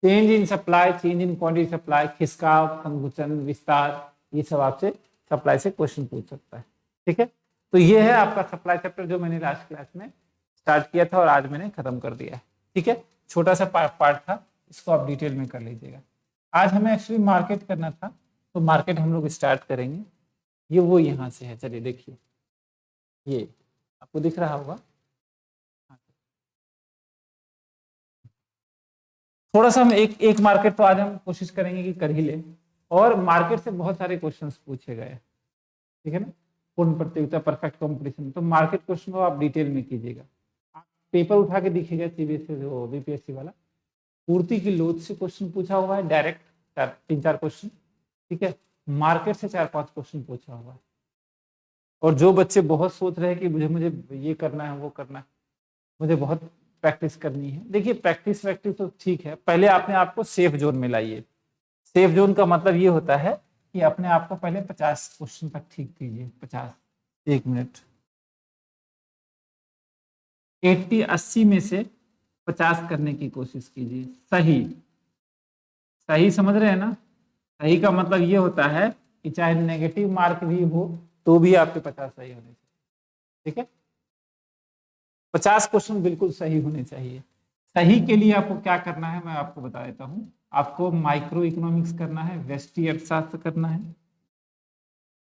change in supply, change in quantity supply, खिसकाव, संकुचन, विस्तार, ये सब आपसे सप्लाई से क्वेश्चन पूछ सकता है, ठीक है। तो ये है आपका सप्लाई चैप्टर, जो मैंने लास्ट क्लास में स्टार्ट किया था और आज मैंने खत्म कर दिया है, ठीक है। छोटा सा पार्ट था, इसको आप डिटेल में कर लीजिएगा। आज हमें एक्चुअली मार्केट करना था, तो मार्केट हम लोग स्टार्ट करेंगे। ये वो यहाँ से है, चलिए देखिए, ये आपको दिख रहा होगा। थोड़ा सा हम एक मार्केट तो आज हम कोशिश करेंगे कि कर ही ले, और मार्केट से बहुत सारे क्वेश्चंस पूछे गए, ठीक है ना। पूर्ण प्रतियोगिता, परफेक्ट कंपटीशन, तो मार्केट क्वेश्चन को आप डिटेल में कीजिएगा। आप पेपर उठा के दिखेगा सीबीएसई जो बीपीएससी वाला, पूर्ति की लोच से क्वेश्चन पूछा हुआ है डायरेक्ट, 3-4 क्वेश्चन, ठीक है। मार्केट से 4-5 क्वेश्चन पूछा हुआ है। और जो बच्चे बहुत सोच रहे हैं कि मुझे ये करना है वो करना है, मुझे बहुत प्रैक्टिस करनी है, देखिए प्रैक्टिस वैक्टिस तो ठीक है, पहले आपने आपको सेफ जोन में लाइए। सेफ जोन का मतलब ये होता है कि अपने आप को पहले 50 क्वेश्चन तक ठीक कीजिए। 50, 1 मिनट, 80 में से 50 करने की कोशिश कीजिए। सही, सही समझ रहे हैं ना। सही का मतलब ये होता है कि चाहे नेगेटिव मार्क भी हो तो भी आपके 50 सही होने चाहिए, ठीक है। 50 क्वेश्चन बिल्कुल सही होने चाहिए। सही के लिए आपको क्या करना है मैं आपको बता देता हूं। आपको माइक्रो इकोनॉमिक्स करना है, व्यष्टि अर्थशास्त्र करना है,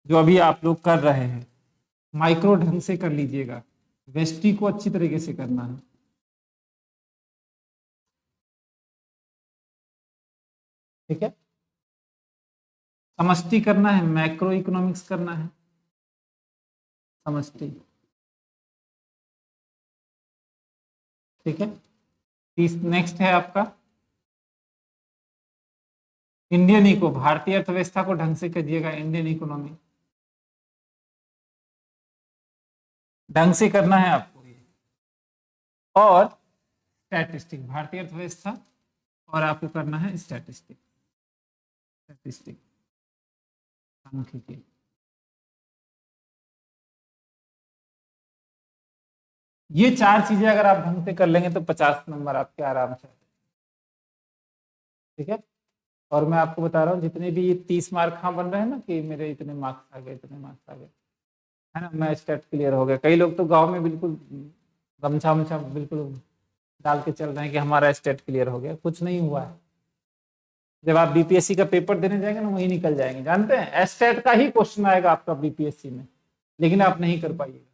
जो अभी आप लोग कर रहे हैं। माइक्रो ढंग से कर लीजिएगा, व्यष्टि को अच्छी तरीके से करना है, ठीक है। समष्टि करना है, मैक्रो इकोनॉमिक्स करना है, समष्टि, ठीक है। नेक्स्ट है आपका इंडियन इको, भारतीय अर्थव्यवस्था को ढंग से करिएगा, इंडियन इकोनॉमी ढंग से करना है आपको ये। और स्टैटिस्टिक, भारतीय अर्थव्यवस्था, और आपको करना है स्टैटिस्टिक, स्टैटिस्टिक सांख्यिकी। ये 4 चीजें अगर आप ढंग से कर लेंगे तो 50 नंबर आपके आराम से, ठीक है। और मैं आपको बता रहा हूँ जितने भी ये 30 मार्क हाँ बन रहे हैं ना कि मेरे इतने मार्क्स आ गए, इतने मार्क्स आ गए, है ना, मैं स्टेट क्लियर हो गया। कई लोग तो गांव में बिल्कुल गमछा वमछा बिल्कुल डाल के चल रहे हैं कि हमारा स्टेट क्लियर हो गया, कुछ नहीं हुआ है। जब आप बीपीएससी का पेपर देने जाएंगे ना, वही निकल जाएंगे। जानते हैं स्टेट का ही क्वेश्चन आएगा आपका बीपीएससी में, लेकिन आप नहीं कर पाइएगा।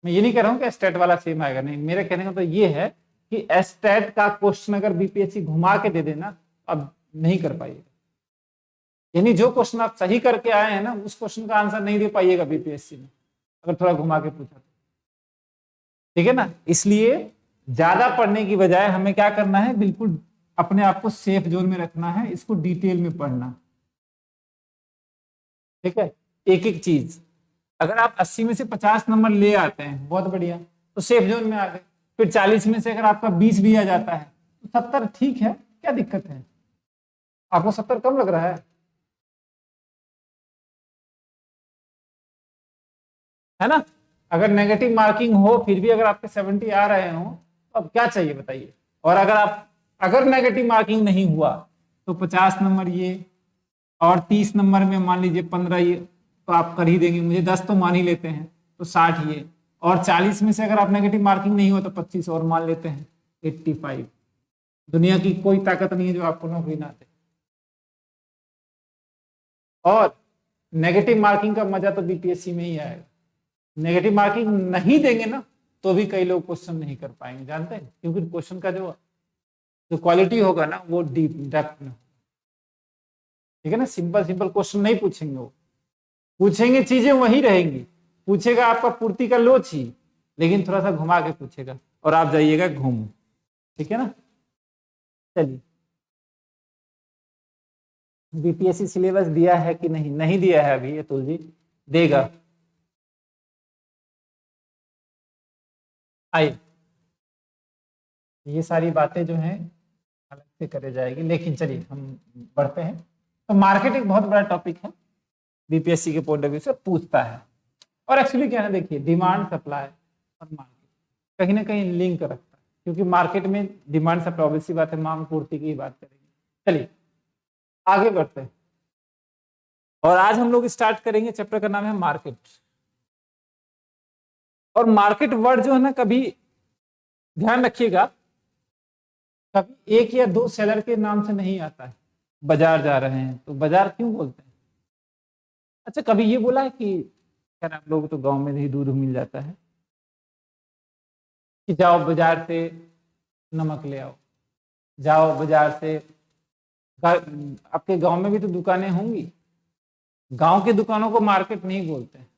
मैं ये नहीं कह रहा हूँ कि स्टेट वाला सेम आएगा, नहीं, मेरे कहने का तो ये है कि स्टेट का क्वेश्चन अगर बीपीएससी घुमा के दे देना, अब नहीं कर पाइएगा। यानी जो क्वेश्चन आप सही करके आए हैं ना, उस क्वेश्चन का आंसर नहीं दे पाइएगा बीपीएससी में, अगर थोड़ा घुमा के पूछा तो। ठीक है ना, इसलिए ज्यादा पढ़ने की बजाय हमें क्या करना है, बिल्कुल अपने आप को सेफ जोन में रखना है, इसको डिटेल में पढ़ना। ठीक है, एक एक चीज। अगर आप 80 में से 50 नंबर ले आते हैं, बहुत बढ़िया, तो सेफ जोन में आ गए। फिर 40 में से अगर आपका 20 भी आ जाता है तो 70 ठीक है, क्या दिक्कत है? आपको 70 कम लग रहा है ना? अगर नेगेटिव मार्किंग हो फिर भी अगर आपके 70 आ रहे हो तो अब क्या चाहिए बताइए। और अगर नेगेटिव मार्किंग नहीं हुआ तो 50 नंबर ये, और 30 नंबर में मान लीजिए 15 ये, तो आप कर ही देंगे। मुझे 10 तो मान ही लेते हैं, तो 60 ये, और 40 में से अगर आप नेगेटिव मार्किंग नहीं हो तो 25 और मान लेते हैं, 85। दुनिया की कोई ताकत नहीं है जो आपको नौकरी ना दे। और नेगेटिव मार्किंग का मजा तो बीपीएससी में ही आएगा। नेगेटिव मार्किंग नहीं देंगे ना, तो भी कई लोग क्वेश्चन नहीं कर पाएंगे, जानते हैं, क्योंकि क्वेश्चन का जो क्वालिटी होगा ना, वो डीप डेप्थ में। ठीक है ना, सिंपल सिंपल क्वेश्चन नहीं पूछेंगे, वो पूछेंगे चीजें वही रहेंगी, पूछेगा आपका पूर्ति का लोच ही, लेकिन थोड़ा सा घुमा के पूछेगा और आप जाइएगा घूम। ठीक है ना, चलिए, बीपीएससी सिलेबस दिया है कि नहीं? नहीं दिया है अभी, अतुल जी देगा। आइए, ये सारी बातें जो हैं अलग से करे जाएगी, लेकिन चलिए हम बढ़ते हैं। तो मार्केट एक बहुत बड़ा टॉपिक है, बीपीएससी के पॉइंट ऑफ व्यू से पूछता है। और एक्चुअली क्या है, देखिए, डिमांड सप्लाई और मार्केट कहीं ना कहीं लिंक रखता है, क्योंकि मार्केट में डिमांड सप्लाई, ऑब्वियसली बात है, मांग पूर्ति की बात करेंगे। चलिए आगे बढ़ते हैं, और आज हम लोग स्टार्ट करेंगे, चैप्टर का नाम है मार्केट। और मार्केट वर्ड जो है ना, कभी ध्यान रखिएगा, कभी एक या दो सेलर के नाम से नहीं आता है। बाजार जा रहे हैं तो बाजार क्यों बोलते हैं? अच्छा, कभी ये बोला है कि खैर आप लोग तो गांव में ही दूध मिल जाता है कि जाओ बाजार से नमक ले आओ, जाओ बाजार से। आपके गांव में भी तो दुकानें होंगी, गांव की दुकानों को मार्केट नहीं बोलते हैं।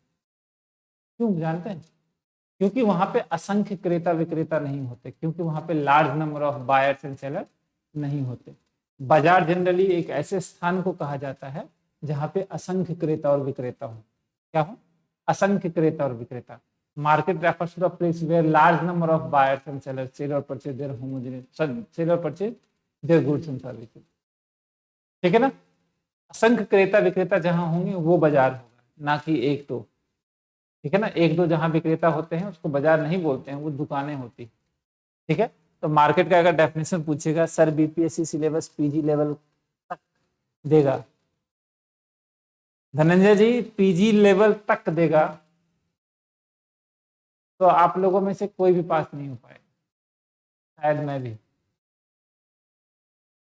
क्यों जानते हैं? क्योंकि वहां पे असंख्य क्रेता विक्रेता नहीं होते, क्योंकि वहां पे large number of buyers and seller नहीं होते। बाजार जनरली एक ऐसे स्थान को कहा जाता है जहां पे असंख्य क्रेता और विक्रेता हो। क्या हो? असंख्य क्रेता और विक्रेता। Market refers to the place where large number of buyers and seller sell और परचेज देयर होमोजेनियस सेल और purchase their goods and services. ठीक है ना, असंख्य क्रेता विक्रेता जहां होंगे वो बाजार होगा, ना कि एक दो। ठीक है ना, एक दो जहां विक्रेता होते हैं उसको बाजार नहीं बोलते हैं, वो दुकानें होती। ठीक है, तो मार्केट का अगर डेफिनेशन पूछेगा, sir BPSC syllabus PG level तक देगा, धनंजय जी पीजी लेवल तक देगा, तो आप लोगों में से कोई भी पास नहीं हो पाएगा, शायद मैं भी।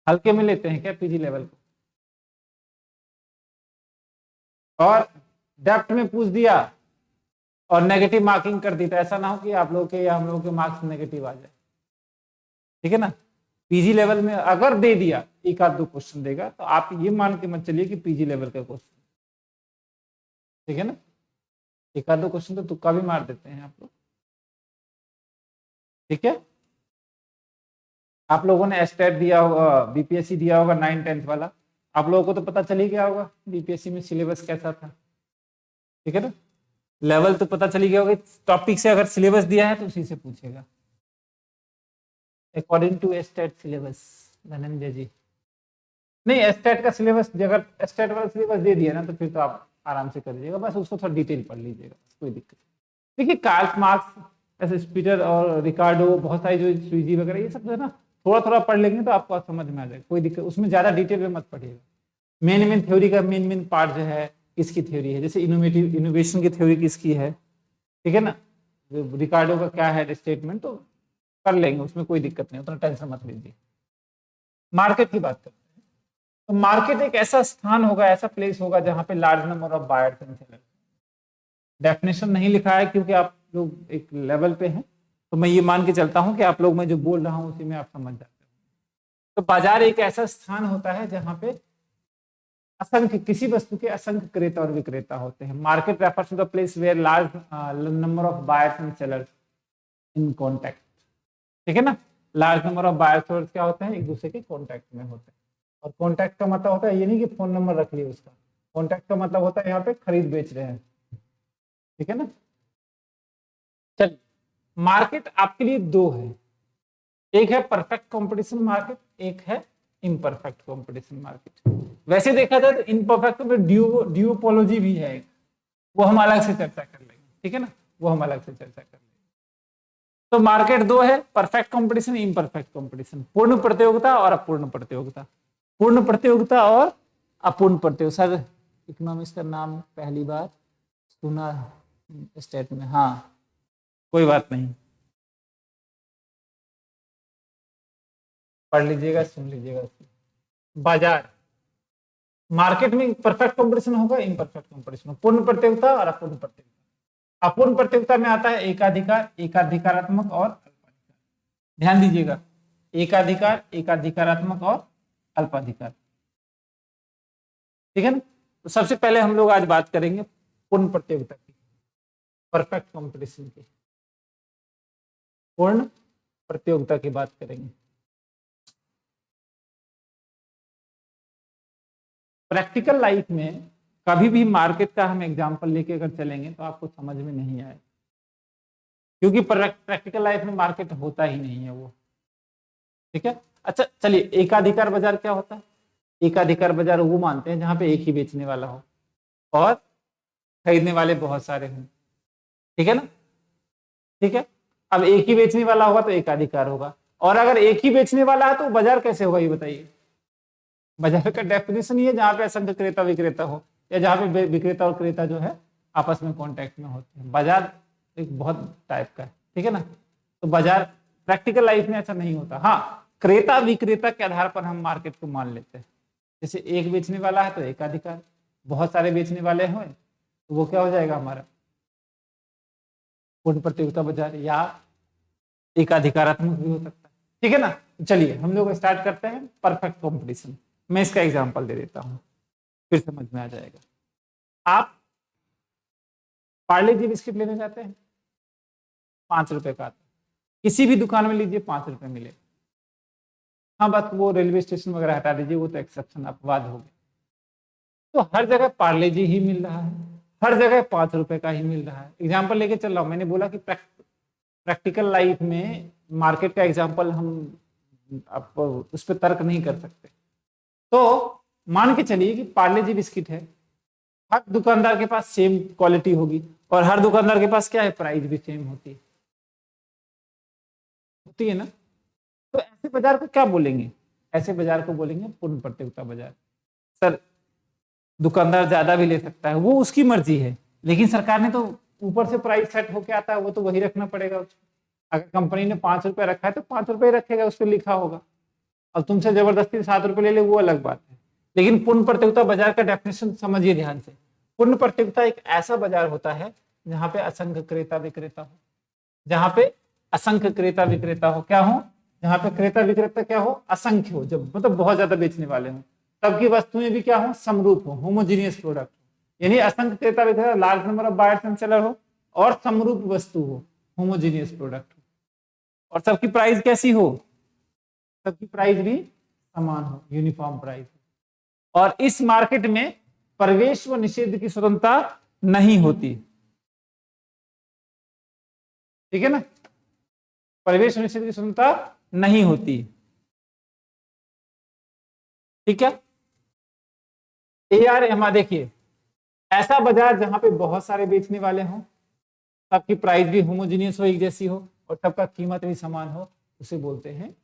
हल्के में लेते हैं क्या पीजी लेवल को? और डेप्थ में पूछ दिया और नेगेटिव मार्किंग कर दी, तो ऐसा ना हो कि आप लोग के या हम लोग के मार्क्स नेगेटिव आ जाए। ठीक है ना, पीजी लेवल में अगर दे दिया, एक आध दो क्वेश्चन देगा, तो आप ये मान के मत चलिए कि पीजी लेवल का क्वेश्चन। ठीक है ना, एक आध दो क्वेश्चन तो तुक्का भी मार देते हैं आप लोग। ठीक है, आप लोगों ने स्टेट दिया होगा, बीपीएससी दिया होगा 9-10 वाला, आप लोगों को तो पता चल ही गया होगा बीपीएससी में सिलेबस कैसा था। ठीक है ना, लेवल तो पता चली गया होगा, टॉपिक से अगर सिलेबस दिया है तो उसी से पूछेगा, according to state syllabus. Dhananjay ji नहीं, स्टेट का सिलेबस, अगर स्टेट वाला सिलेबस दे दिया ना, तो फिर तो आप आराम से कर दीजिएगा, बस उसको थोड़ा डिटेल पढ़ लीजिएगा, कोई दिक्कत नहीं। देखिए कार्ल मार्क्स, ऐसे स्पीटर और रिकार्डो, बहुत सारी जो स्वीजी वगैरह, ये सब जो है ना, थोड़ा थोड़ा पढ़ लेंगे तो आपको समझ में आ जाएगा, कोई दिक्कत, उसमें ज्यादा डिटेल में मत पढ़िएगा। मेन थ्योरी का मेन पार्ट जो है, किसकी थ्योरी है, जैसे इनोवेशन की थ्योरी किसकी है, ठीक है ना, रिकार्डो का क्या है स्टेटमेंट, तो कर लेंगे, उसमें कोई दिक्कत नहीं, उतना टेंशन मत लीजिए। मार्केट की बात करते हैं, तो मार्केट एक ऐसा स्थान होगा, ऐसा प्लेस होगा जहां पे large number of buyers and sellers. Definition नहीं लिखा है क्योंकि आप लोग एक लेवल पे हैं, तो मैं ये मान के चलता हूं कि आप लोग मैं जो बोल रहा हूं उसी में आप समझ जाते हैं। तो बाजार एक ऐसा स्थान होता है जहां पे असंख्य, किसी वस्तु के असंख्य क्रेता और विक्रेता होते हैं। Market refers to the place where large number of buyers and sellers in contact, ठीक है ना। Large number of buyers sellers क्या होते हैं, एक दूसरे के कॉन्टैक्ट में होते हैं। और कॉन्टैक्ट का मतलब होता है ये नहीं कि फोन नंबर रख लिया उसका, कॉन्टैक्ट का मतलब होता है यहाँ पे खरीद बेच रहे हैं, ठीक है ना। चलिए, मार्केट आपके लिए दो है, एक है परफेक्ट कंपटीशन मार्केट, एक है इम्परफेक्ट कंपटीशन मार्केट। वैसे देखा जाए तो इम्परफेक्ट में ड्यूओपोलॉजी भी है एक, वो हम अलग से चर्चा कर लेंगे, ठीक है ना, वो हम अलग से चर्चा कर लेंगे। तो मार्केट दो है, परफेक्ट कंपटीशन, इम्परफेक्ट कंपटीशन, पूर्ण प्रतियोगिता और अपूर्ण प्रतियोगिता। पूर्ण प्रतियोगिता और अपूर्ण प्रतियोगिता, सर इकोनॉमिक्स का नाम पहली बार सुना स्टेट में, हाँ कोई बात नहीं, पढ़ लीजिएगा, सुन लीजिएगा। बाजार, मार्केट में परफेक्ट कंपटीशन होगा, इम्परफेक्ट कंपटीशन, पूर्ण प्रतियोगिता और अपूर्ण प्रतियोगिता। अपूर्ण प्रतियोगिता में आता है एकाधिकार, एकाधिकारात्मक और अल्पाधिकार। ध्यान दीजिएगा, एकाधिकार, एकाधिकारात्मक और अल्पाधिकार, ठीक है ना। तो सबसे पहले हम लोग आज बात करेंगे पूर्ण प्रतियोगिता की, परफेक्ट कंपटीशन की, पूर्ण प्रतियोगिता की बात करेंगे। प्रैक्टिकल लाइफ में कभी भी मार्केट का हम एग्जांपल लेके अगर चलेंगे तो आपको समझ में नहीं आए, क्योंकि प्रैक्टिकल लाइफ में मार्केट होता ही नहीं है वो, ठीक है। अच्छा चलिए, एकाधिकार बाजार क्या होता है। एकाधिकार बाजार वो मानते हैं जहां पे एक ही बेचने वाला हो और खरीदने वाले बहुत सारे हों, ठीक है ना, ठीक है। अब एक ही बेचने वाला होगा तो एकाधिकार होगा, और अगर एक ही बेचने वाला है तो बाजार कैसे होगा ये बताइए। बाजार का डेफिनेशन ही है जहां पे असंख्य क्रेता विक्रेता हो, या जहां पे विक्रेता और क्रेता जो है आपस में कांटेक्ट में होते हैं। बाजार एक बहुत टाइप का है, ठीक है ना। तो बाजार प्रैक्टिकल लाइफ में ऐसा नहीं होता। हाँ, क्रेता विक्रेता के आधार पर हम मार्केट को मान लेते हैं, जैसे एक बेचने वाला है तो एकाधिकार, बहुत सारे बेचने वाले हैं तो वो क्या हो जाएगा हमारा पूर्ण प्रतियोगिता बाजार, या एकाधिकारात्मक भी हो सकता है, ठीक है ना। चलिए हम लोग स्टार्ट करते हैं परफेक्ट कॉम्पिटिशन। मैं इसका एग्जांपल दे देता हूं, फिर समझ में आ जाएगा। आप पार्ले जी बिस्किट लेने जाते हैं, 5 रुपए का आता है, किसी भी दुकान में लीजिए 5 रुपए मिले। हाँ बस वो रेलवे स्टेशन वगैरह हटा दीजिए, वो तो एक्सेप्शन अपवाद हो गया। तो हर जगह पार्ले जी ही मिल रहा है, हर जगह 5 रुपए का ही मिल रहा है। एग्जाम्पल लेके चल रहा हूं, मैंने बोला कि प्रैक्टिकल लाइफ में मार्केट का एग्जाम्पल हम आप उस पर तर्क नहीं कर सकते। तो मान के चलिए कि पार्ले जी बिस्किट है, हर दुकानदार के पास सेम क्वालिटी होगी, और हर दुकानदार के पास क्या है, प्राइस भी सेम होती है ना। तो ऐसे बाजार को क्या बोलेंगे, ऐसे बाजार को बोलेंगे पूर्ण प्रतियोगिता बाजार। सर दुकानदार ज्यादा भी ले सकता है, वो उसकी मर्जी है, लेकिन सरकार ने तो ऊपर से प्राइस सेट होके आता है, वो तो वही रखना पड़ेगा उसको। अगर कंपनी ने 5 रुपए रखा है तो 5 रुपए रखेगा, उस पर लिखा होगा। और तुमसे जबरदस्ती 7 रुपए ले ले, वो अलग बात है। लेकिन पूर्ण प्रतियोगिता बाजार का डेफिनेशन समझिए ध्यान से। पूर्ण प्रतियोगिता एक ऐसा बाजार होता है जहां पे असंख्य क्रेता विक्रेता हो, जहां पे असंख्य क्रेता विक्रेता हो, क्या हो, जहां पे क्रेता विक्रेता क्या हो, असंख्य हो, जब मतलब बहुत ज्यादा बेचने वाले हो, सबकी वस्तुएं भी क्या हो, समरूप हो, होमोजीनियस प्रोडक्ट, यानी असंख्य क्रेता विक्रेता, large number of buyers and seller हो, और समरूप वस्तु हो, होमोजीनियस प्रोडक्ट हो, और सबकी प्राइस कैसी हो, सबकी प्राइस भी समान हो, यूनिफॉर्म प्राइस। और इस मार्केट में प्रवेश व निषेध की स्वतंत्रता नहीं होती, ठीक है ना, प्रवेश व निषेध की स्वतंत्रता नहीं होती, ठीक है। ARMA देखिए, ऐसा बाजार जहां पे बहुत सारे बेचने वाले हों, सबकी प्राइस भी होमोजीनियस हो, एक जैसी हो, और सबका कीमत भी समान हो, उसे बोलते हैं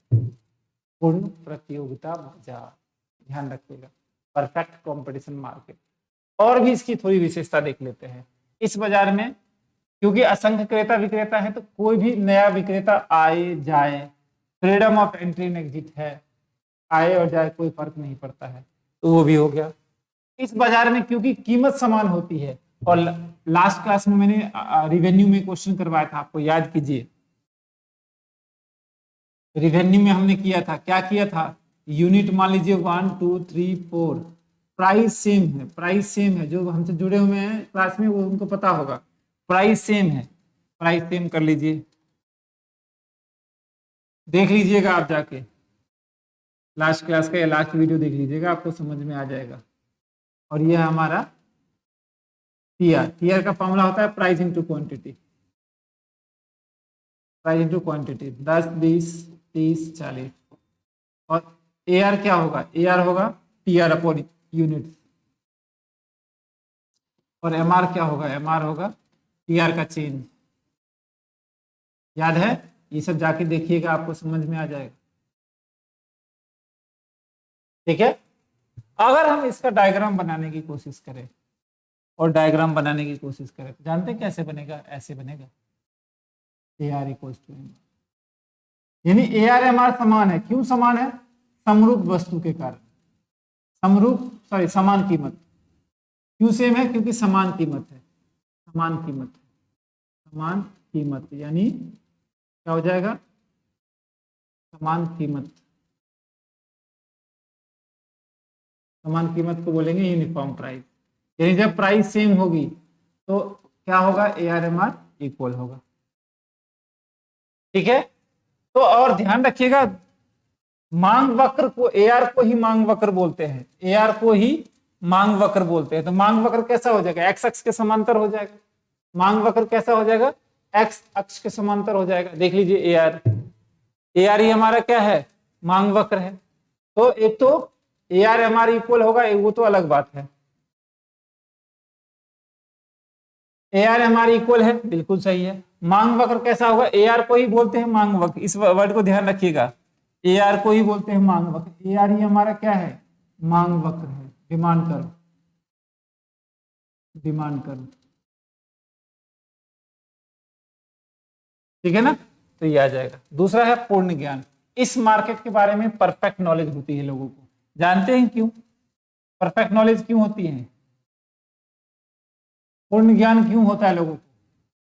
पूर्ण प्रतियोगिता बाजार। ध्यान रखिएगा, परफेक्ट कंपटीशन मार्केट। और भी इसकी थोड़ी विशेषता देख लेते हैं। इस बाजार में क्योंकि असंख्य क्रेता विक्रेता है तो कोई भी नया विक्रेता आए जाए, freedom of entry and exit है, आए और जाए कोई फर्क नहीं पड़ता है, तो वो भी हो गया। इस बाजार में क्योंकि कीमत समान होती है, और लास्ट क्लास में मैंने रिवेन्यू में क्वेश्चन करवाया था, आपको याद कीजिए। रिवेन्यू में हमने किया था, क्या किया था, यूनिट मान लीजिए 1 2 3 4, प्राइस सेम है, प्राइस सेम है, जो हमसे जुड़े हुए हैं क्लास में वो उनको पता होगा, प्राइस सेम है, प्राइस सेम कर लीजिए, देख लीजिएगा आप जाके लास्ट क्लास का या लास्ट वीडियो देख लीजिएगा, आपको समझ में आ जाएगा। और यह हमारा टीआर, टीआर का फॉर्मूला होता है price into quantity, price into quantity, 10 20 30 40। और एआर क्या होगा, एआर होगा टीआर अपॉन यूनिट, और एमआर क्या होगा, एमआर होगा टीआर का चेंज। याद है, ये सब जाके देखिएगा, आपको समझ में आ जाएगा। ठीक है, अगर हम इसका डायग्राम बनाने की कोशिश करें, और डायग्राम बनाने की कोशिश करें तो जानते हैं कैसे बनेगा, ऐसे बनेगा, AR इक्वल्स टू एम, यानी AR MR समान है। क्यों समान है, समरूप वस्तु के कारण, समान कीमत। क्यों सेम है, क्योंकि समान कीमत है, समान कीमत, समान कीमत, यानी क्या हो जाएगा, समान कीमत, समान कीमत को बोलेंगे यूनिफॉर्म प्राइस। यानी जब प्राइस सेम होगी तो क्या होगा, AR MR इक्वल होगा। ठीक है, तो और ध्यान रखिएगा, मांग वक्र को, AR को ही मांग वक्र बोलते हैं, AR को ही मांग वक्र बोलते हैं। तो मांग वक्र कैसा हो जाएगा, एक्स अक्ष के समांतर हो जाएगा। मांग वक्र कैसा हो जाएगा, एक्स अक्ष के समांतर हो जाएगा। देख लीजिए AR ही हमारा क्या है, मांग वक्र है। तो एक तो AR MR इक्वल होगा, वो तो अलग बात है, AR MR इक्वल है, बिल्कुल सही है। मांग वक्र कैसा होगा, AR को ही बोलते हैं मांग वक्र, इस वर्ड को ध्यान रखिएगा, AR को ही बोलते हैं मांग वक्र। AR ही हमारा क्या है, मांग वक्र है, डिमांड कर्व, डिमांड कर्व। ठीक है ना, तो ये आ जाएगा। दूसरा है पूर्ण ज्ञान, इस मार्केट के बारे में परफेक्ट नॉलेज होती है लोगों को। जानते हैं क्यों परफेक्ट नॉलेज क्यों होती है, पूर्ण ज्ञान क्यों होता है लोगों को,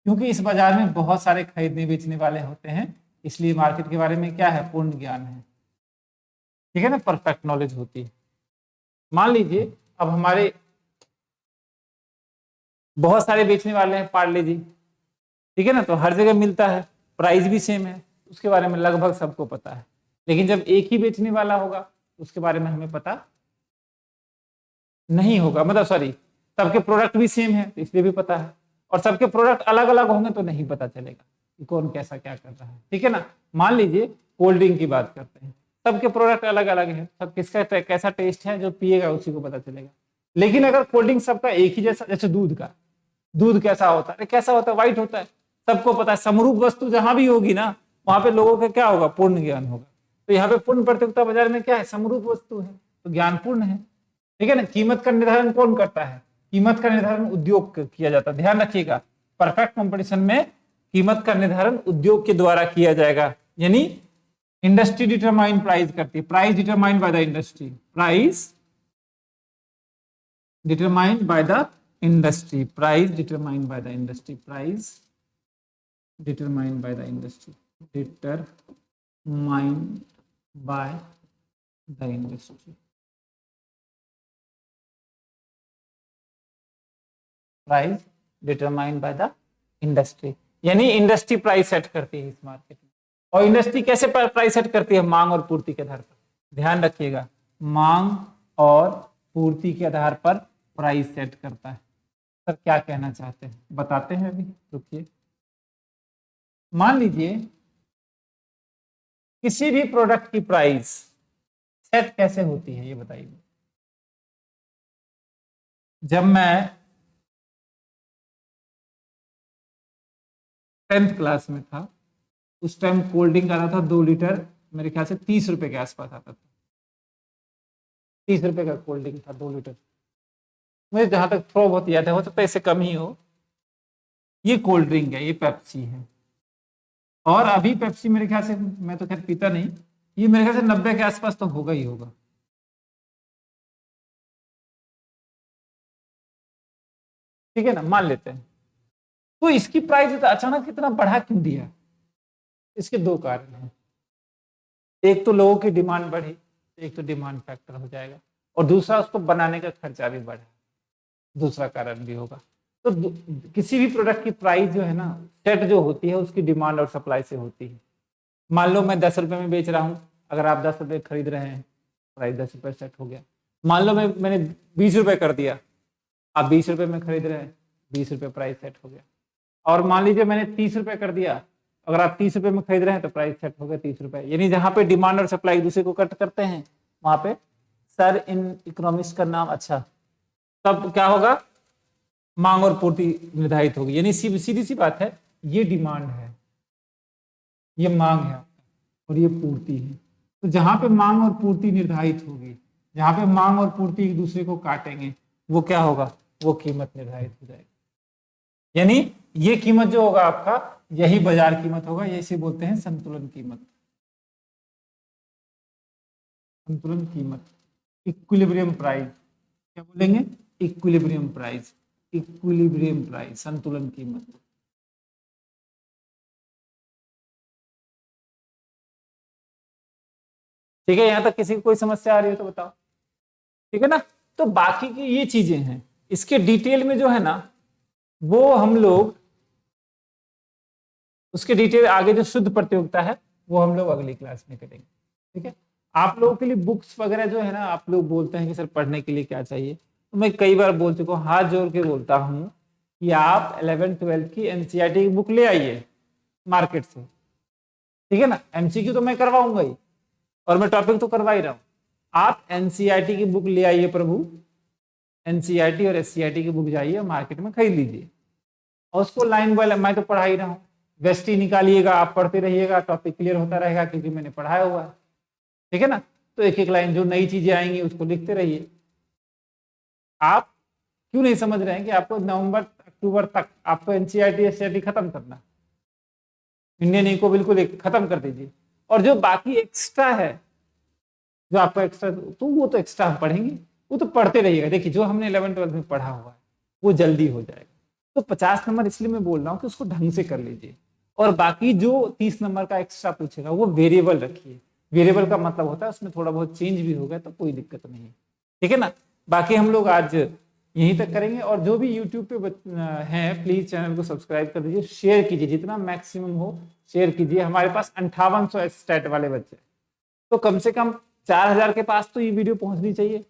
क्योंकि इस बाजार में बहुत सारे खरीदने बेचने वाले होते हैं, इसलिए मार्केट के बारे में क्या है, पूर्ण ज्ञान है। ठीक है ना, परफेक्ट नॉलेज होती है। मान लीजिए अब हमारे बहुत सारे बेचने वाले हैं, पार्ले जी, ठीक है ना, तो हर जगह मिलता है, प्राइस भी सेम है, उसके बारे में लगभग सबको पता है। लेकिन जब एक ही बेचने वाला होगा उसके बारे में हमें पता नहीं होगा, मतलब सॉरी, सबके प्रोडक्ट भी सेम है तो इसलिए भी पता है, और सबके प्रोडक्ट अलग अलग होंगे तो नहीं पता चलेगा कि कौन कैसा क्या कर रहा है। ठीक है ना, मान लीजिए कोल्ड ड्रिंक की बात करते हैं, सबके प्रोडक्ट अलग अलग है, सब किसका कैसा टेस्ट है, जो पिएगा उसी को पता चलेगा। लेकिन अगर कोल्ड ड्रिंक सबका एक ही जैसा, जैसे दूध का, दूध कैसा होता है, कैसा होता है, व्हाइट होता है, सबको पता है। समरूप वस्तु जहां भी होगी ना वहां पे लोगों का क्या होगा, पूर्ण ज्ञान होगा। तो यहाँ पे पूर्ण प्रतियोगिता बाजार में क्या है, समरूप वस्तु है तो ज्ञान पूर्ण है। ठीक है ना, कीमत का निर्धारण कौन करता है, कीमत का निर्धारण उद्योग किया जाता है। ध्यान रखिएगा, परफेक्ट कंपटीशन में कीमत का निर्धारण उद्योग के द्वारा किया जाएगा, यानी इंडस्ट्री डिटरमाइन प्राइस करती है, price determined by the industry, price determined by the industry, price determined by the industry, price determined by the industry, determined by the industry, price determined by the industry, यानी industry price set करती है इस market में। और industry कैसे price set करती है, मांग और पूर्ति के आधार पर। ध्यान रखिएगा, मांग और पूर्ति के आधार पर प्राइस सेट करता है। सर क्या कहना चाहते हैं बताते हैं, अभी रुकिए। मान लीजिए किसी भी प्रोडक्ट की प्राइस सेट कैसे होती है ये बताइए। जब मैं 10th क्लास में था उस टाइम कोल्ड ड्रिंक आता था 2 लीटर, मेरे ख्याल से 30 रुपए के आसपास आता था, 30 रुपए का कोल्ड ड्रिंक था 2 लीटर। मुझे जहां तक थोड़ा बहुत याद है, हो सकता है इससे कम ही हो। ये कोल्ड ड्रिंक है, ये पेप्सी है। और अभी पेप्सी मेरे ख्याल से, मैं तो खैर पीता नहीं, ये मेरे ख्याल से 90 के आसपास तो होगा ही होगा। ठीक है ना, मान लेते हैं। तो इसकी प्राइस अचानक कितना बढ़ा क्यों दिया? इसके दो कारण हैं। एक तो लोगों की डिमांड बढ़ी, एक तो डिमांड फैक्टर हो जाएगा, और दूसरा उसको बनाने का खर्चा भी बढ़ा, दूसरा कारण भी होगा। तो किसी भी प्रोडक्ट की प्राइस जो है ना, सेट जो होती है उसकी डिमांड और सप्लाई से होती है। मान लो मैं 10 रुपए में बेच रहा हूँ, अगर आप 10 रुपए खरीद रहे हैं, प्राइस 10 रुपए सेट हो गया। मान लो मैंने 20 रुपए कर दिया, आप 20 रुपए में खरीद रहे हैं, 20 रुपए प्राइस सेट हो गया। और मान लीजिए मैंने 30 रुपए कर दिया, अगर आप 30 रुपए में खरीद रहे हैं तो प्राइस सेट हो गया 30 रुपए। यानी जहां पे डिमांड और सप्लाई दूसरे को कट करते हैं, वहां पे सर इन इकोनॉमिक्स का नाम, अच्छा, तब क्या होगा, मांग और पूर्ति निर्धारित होगी। यानी सीधी सी बात है, ये डिमांड है, ये मांग है, और ये पूर्ति है। तो जहां पे मांग और पूर्ति निर्धारित होगी, जहां पे मांग और पूर्ति एक दूसरे को काटेंगे, वो क्या होगा, वो कीमत निर्धारित हो जाएगी। यानी ये कीमत जो होगा आपका, यही बाजार कीमत होगा, ये इसे बोलते हैं संतुलन कीमत। संतुलन कीमत, इक्विलिब्रियम प्राइस, क्या बोलेंगे, इक्विलिब्रियम प्राइस, इक्विलिब्रियम प्राइस, संतुलन कीमत। ठीक है, यहां तक किसी को कोई समस्या आ रही है तो बताओ। ठीक है ना, तो बाकी की ये चीजें हैं, इसके डिटेल में जो है ना, वो हम लोग, उसके डिटेल आगे जो शुद्ध प्रतियोगिता है वो हम लोग अगली क्लास में करेंगे। ठीक है, आप लोगों के लिए बुक्स वगैरह जो है ना, आप लोग बोलते हैं कि सर पढ़ने के लिए क्या चाहिए, तो मैं कई बार बोल चुका हूँ, हाथ जोड़ के बोलता हूँ कि आप 11th-12th की एनसीईआरटी की बुक ले आइए मार्केट से। ठीक है ना, एमसीक्यू तो मैं करवाऊंगा ही, और मैं टॉपिक तो करवा ही रहा हूँ। आप एनसीईआरटी की बुक ले आइए प्रभु, एनसीईआरटी और एससीईआरटी की बुक जाइए मार्केट में खरीद लीजिए, और उसको लाइन बाय लाइन, मैं तो पढ़ा ही रहा हूँ, वेस्टी निकालिएगा, आप पढ़ते रहिएगा, टॉपिक क्लियर होता रहेगा, क्योंकि मैंने पढ़ाया हुआ है। ठीक है ना, तो एक एक लाइन जो नई चीजें आएंगी उसको लिखते रहिए। आप क्यों नहीं समझ रहे हैं कि आपको नवंबर अक्टूबर तक आपको एनसीईआरटी एससीईआरटी खत्म करना, इंडियन इको बिल्कुल खत्म कर दीजिए, और जो बाकी एक्स्ट्रा है, जो आपका एक्स्ट्रा, तो वो तो एक्स्ट्रा हम पढ़ेंगे, वो तो पढ़ते रहिएगा। देखिए जो हमने 11th-12th में पढ़ा हुआ है वो जल्दी हो जाएगा। तो 50 नंबर इसलिए मैं बोल रहा हूँ कि उसको ढंग से कर लीजिए, और बाकी जो 30 नंबर का एक्स्ट्रा पूछेगा वो वेरिएबल रखिए। वेरिएबल का मतलब होता है उसमें थोड़ा बहुत चेंज भी होगा तो कोई दिक्कत नहीं है। ठीक है ना, बाकी हम लोग आज यहीं तक करेंगे, और जो भी यूट्यूब पे हैं प्लीज चैनल को सब्सक्राइब कर दीजिए, शेयर कीजिए, जितना मैक्सिमम हो शेयर कीजिए। हमारे पास 5800 स्टैट वाले बच्चे, तो कम से कम 4000 के पास तो ये वीडियो पहुंचनी चाहिए।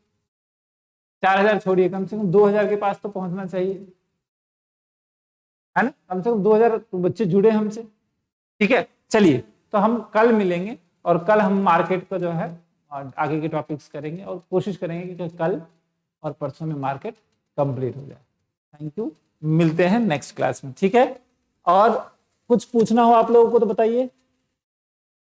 4000 छोड़िए, कम से कम 2000 के पास तो पहुंचना चाहिए, है ना, कम से कम 2000 बच्चे जुड़े हमसे। ठीक है, चलिए, तो हम कल मिलेंगे, और कल हम मार्केट को जो है आगे के टॉपिक्स करेंगे, और कोशिश करेंगे कि कल और परसों में मार्केट कंप्लीट हो जाए। थैंक यू, मिलते हैं नेक्स्ट क्लास में। ठीक है, और कुछ पूछना हो आप लोगों को तो बताइए।